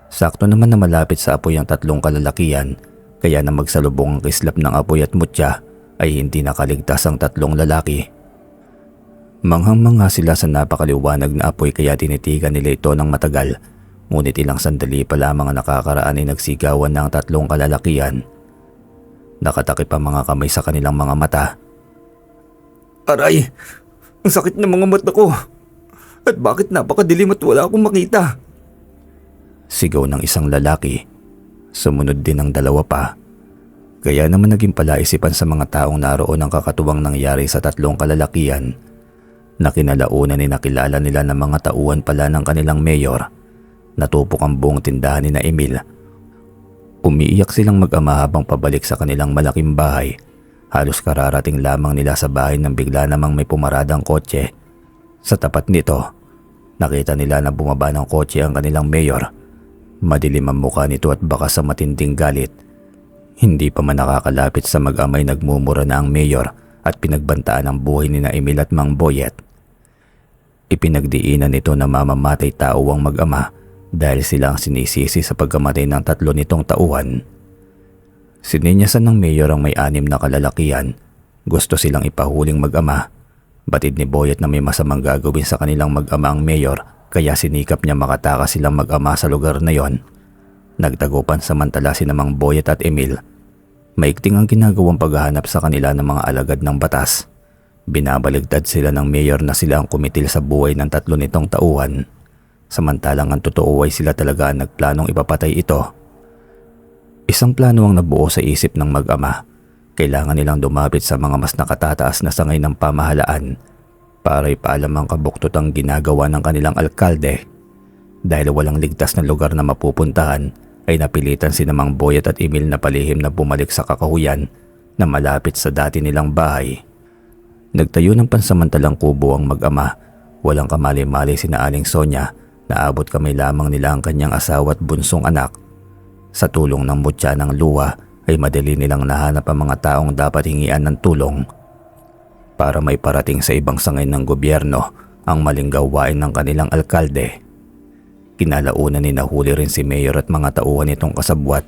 [SPEAKER 2] Sakto naman na malapit sa apoy ang 3 kalalakihan kaya na magsalubong ang kislap ng apoy at mutya ay hindi nakaligtas ang 3 lalaki. Manghang-mangha sila sa napakaliwanag na apoy kaya tinitigan nila ito ng matagal, ngunit ilang sandali pa lamang ang nakakaraan ay nagsigawan ng 3 kalalakihan. Nakatakip ang mga kamay sa kanilang mga mata. Aray! Ang sakit ng mga mata ko! At bakit napakadilim at wala akong makita? Sigaw ng isang lalaki. Sumunod din ang 2 pa. Kaya naman naging palaisipan sa mga taong naroon ang kakatuwang nangyari sa 3 kalalakihan na kinalaunan ay nakilala nila ng mga tauhan pala ng kanilang mayor. Natupok ang buong tindahan ni na Emil. Umiiyak silang mag-ama habang pabalik sa kanilang malaking bahay. Halos kararating lamang nila sa bahay nang bigla namang may pumaradang kotse. Sa tapat nito, nakita nila na bumaba ng kotse ang kanilang mayor. Madilim ang mukha nito at baka sa matinding galit. Hindi pa man nakakalapit sa mag-amay nagmumura na ang mayor at pinagbantaan ang buhay ni na Emil at Mang Boyet. Ipinagdiinan nito na mamamatay tao ang mag-ama dahil sila ang sinisisi sa pagkamatay ng 3 nitong tauhan. Sininyasan ng mayor ang may 6 na kalalakihan. Gusto silang ipahuling mag-ama. Batid ni Boyet na may masamang gagawin sa kanilang mag-ama ang mayor, kaya sinikap niya makatakas silang mag-ama sa lugar na yon. Nagtagupan samantala si Mang Boyet at Emil. Maikting ang ginagawang paghahanap sa kanila ng mga alagad ng batas. Binabaligtad sila ng mayor na sila ang kumitil sa buhay ng 3 nitong tauhan. Samantalang ang totoo ay sila talaga ang nagplanong ipapatay ito. Isang plano ang nabuo sa isip ng mag-ama. Kailangan nilang dumapit sa mga mas nakatataas na sangay ng pamahalaan para ipaalam ang kabuktutang ginagawa ng kanilang alkalde. Dahil walang ligtas na lugar na mapupuntahan, ay napilitan si Mang Boyet at Emil na palihim na bumalik sa kakahuyan na malapit sa dati nilang bahay. Nagtayo ng pansamantalang kubo ang mag-ama. Walang kamali-mali sina Aling Sonia. Naabot kamay lamang nila ang kanyang asawa at bunsong anak. Sa tulong ng mutya ng luwa ay madali nilang nahanap ang mga taong dapat hingian ng tulong para may parating sa ibang sangay ng gobyerno ang maling gawain ng kanilang alkalde. Kinalaunan ni nahuli rin si mayor at mga tauhan nitong kasabwat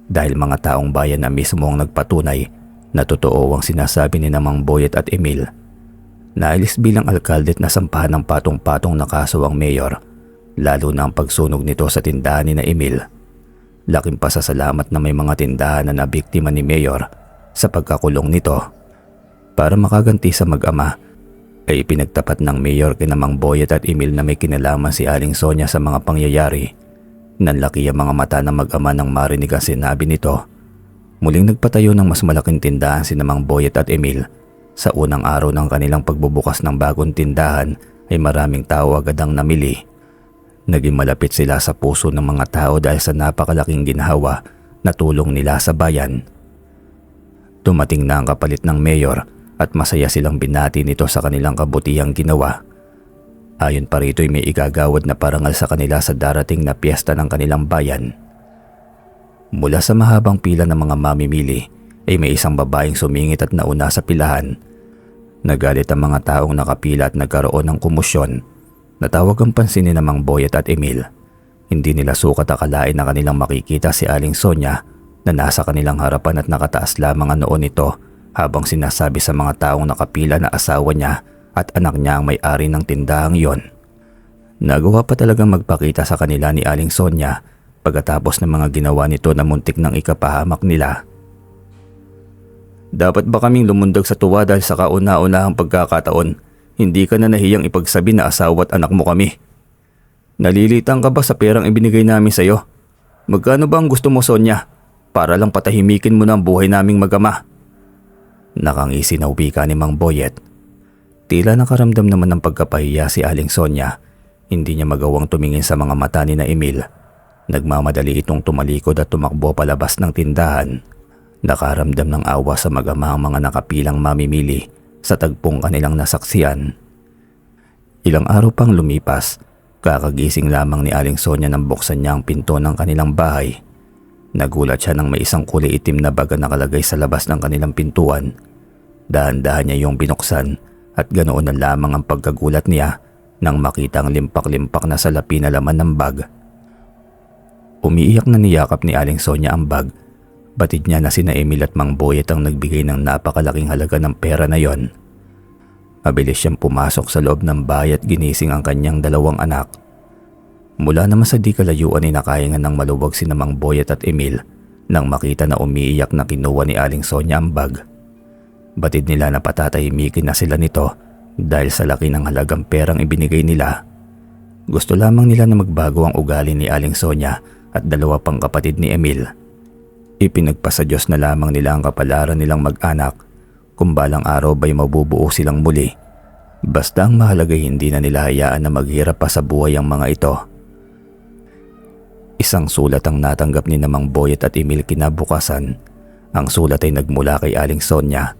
[SPEAKER 2] dahil mga taong bayan na mismo ang nagpatunay na totoo ang sinasabi ni Mang Boyet at Emil. Naalis bilang alkalde at nasampahan ng patong-patong na kaso ang mayor, lalo na ang pagsunog nito sa tindahan ni Emil. Laking pasasalamat na may mga tindahan na nabiktima ni mayor sa pagkakulong nito. Para makaganti sa mag-ama, ay ipinagtapat ng mayor kina Mang Boyet at Emil na may kinalaman si Aling Sonia sa mga pangyayari. Nanlaki ang mga mata ng mag-ama nang marinig ang sinabi nito. Muling nagpatayo ng mas malaking tindahan si Mang Boyet at Emil. Sa unang araw ng kanilang pagbubukas ng bagong tindahan ay maraming tao agad ang namili. Naging malapit sila sa puso ng mga tao dahil sa napakalaking ginhawa na tulong nila sa bayan. Dumating na ang kapalit ng mayor at masaya silang binati nito sa kanilang kabutihang ginawa. Ayon pa rito ay may igagawad na parangal sa kanila sa darating na piyesta ng kanilang bayan. Mula sa mahabang pila ng mga mamimili ay may isang babaeng sumingit at nauna sa pilahan. Nagalit ang mga taong nakapila at nagkaroon ng komosyon. Natawag ang pansin ni Mang Boyet at Emil. Hindi nila sukat akalain na kanilang makikita si Aling Sonia na nasa kanilang harapan at nakataas lamang ang noo nito habang sinasabi sa mga taong nakapila na asawa niya at anak niya ang may-ari ng tindahang yon. Nagawa pa talagang magpakita sa kanila ni Aling Sonia pagkatapos ng mga ginawa nito na muntik ng ikapahamak nila. Dapat ba kaming lumundag sa tuwa dahil sa kauna-unahang pagkakataon? Hindi ka na nahiyang ipagsabi na asawa at anak mo kami. Nalilitang ka ba sa perang ibinigay namin sa iyo? Magkano ba ang gusto mo, Sonia? Para lang patahimikin mo na ang buhay naming mag-ama. Nakangisi na wika ni Mang Boyet. Tila nakaramdam naman ng pagkapahiya si Aling Sonia. Hindi niya magawang tumingin sa mga mata ni Emil. Nagmamadali itong tumalikod at tumakbo palabas ng tindahan. Nakaramdam ng awa sa mag-ama ang mga nakapilang mamimili sa tagpong kanilang nasaksiyan. Ilang araw pang lumipas, kakagising lamang ni Aling Sonia nang buksan niya ang pinto ng kanilang bahay. Nagulat siya nang may isang kulay itim na baga nakalagay sa labas ng kanilang pintuan. Dahan-dahan niya yung binuksan at ganoon na lamang ang pagkagulat niya nang makita ang limpak-limpak na salapi na laman ng bag. Umiiyak na niyakap ni Aling Sonia ang bag. Batid niya na sina Emil at Mang Boyet ang nagbigay ng napakalaking halaga ng pera na yon. Mabilis siyang pumasok sa loob ng bahay at ginising ang kanyang 2 anak. Mula naman sa di kalayuan ay nakahingan ng maluwag sina Mang Boyet at Emil nang makita na umiiyak na kinuha ni Aling Sonia ang bag. Batid nila na patatahimikin na sila nito dahil sa laki ng halagang perang ibinigay nila. Gusto lamang nila na magbago ang ugali ni Aling Sonia at 2 pang kapatid ni Emil. Ipinagpasa Diyos na lamang nila ang kapalaran nilang mag-anak kung balang araw ba'y mabubuo silang muli. Basta ang mahalagay hindi na nila hayaan na maghirap pa sa buhay ang mga ito. Isang sulat ang natanggap ni Mang Boyet at Emil kinabukasan. Ang sulat ay nagmula kay Aling Sonia.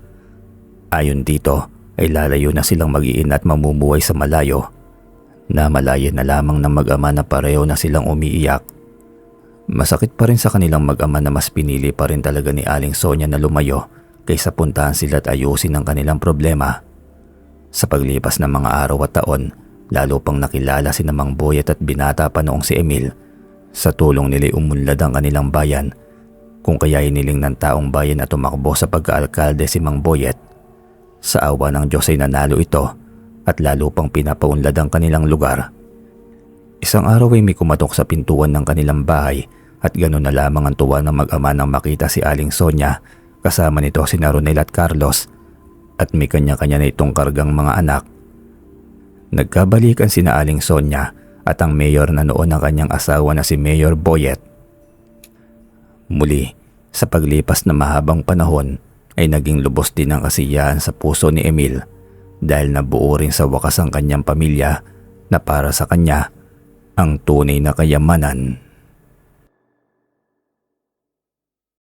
[SPEAKER 2] Ayon dito ay lalayo na silang mag-iina at mamumuhay sa malayo. Namalayan na lamang ng mag-ama na pareho na silang umiiyak. Masakit pa rin sa kanilang mag-ama na mas pinili pa rin talaga ni Aling Sonia na lumayo kaysa puntahan sila at ayusin ang kanilang problema. Sa paglipas ng mga araw at taon, lalo pang nakilala si Mang Boyet at binata pa noong si Emil. Sa tulong nila'y umunlad ang kanilang bayan, kung kaya iniling ng taong bayan at tumakbo sa pagkaalkalde si Mang Boyet. Sa awa ng Diyos ay nanalo ito at lalo pang pinapaunlad ang kanilang lugar. Isang araw ay may kumatok sa pintuan ng kanilang bahay at gano'n na lamang ang tuwa ng mag-ama nang makita si Aling Sonia kasama nito si Ronel at Carlos at may kanya-kanya na itong kargang mga anak. Nagkabalikan sina Aling Sonia at ang mayor na noon ang kanyang asawa na si Mayor Boyet. Muli, sa paglipas na mahabang panahon ay naging lubos din ang kasiyahan sa puso ni Emil dahil nabuo rin sa wakas ang kanyang pamilya na para sa kanya ang tunay na kayamanan.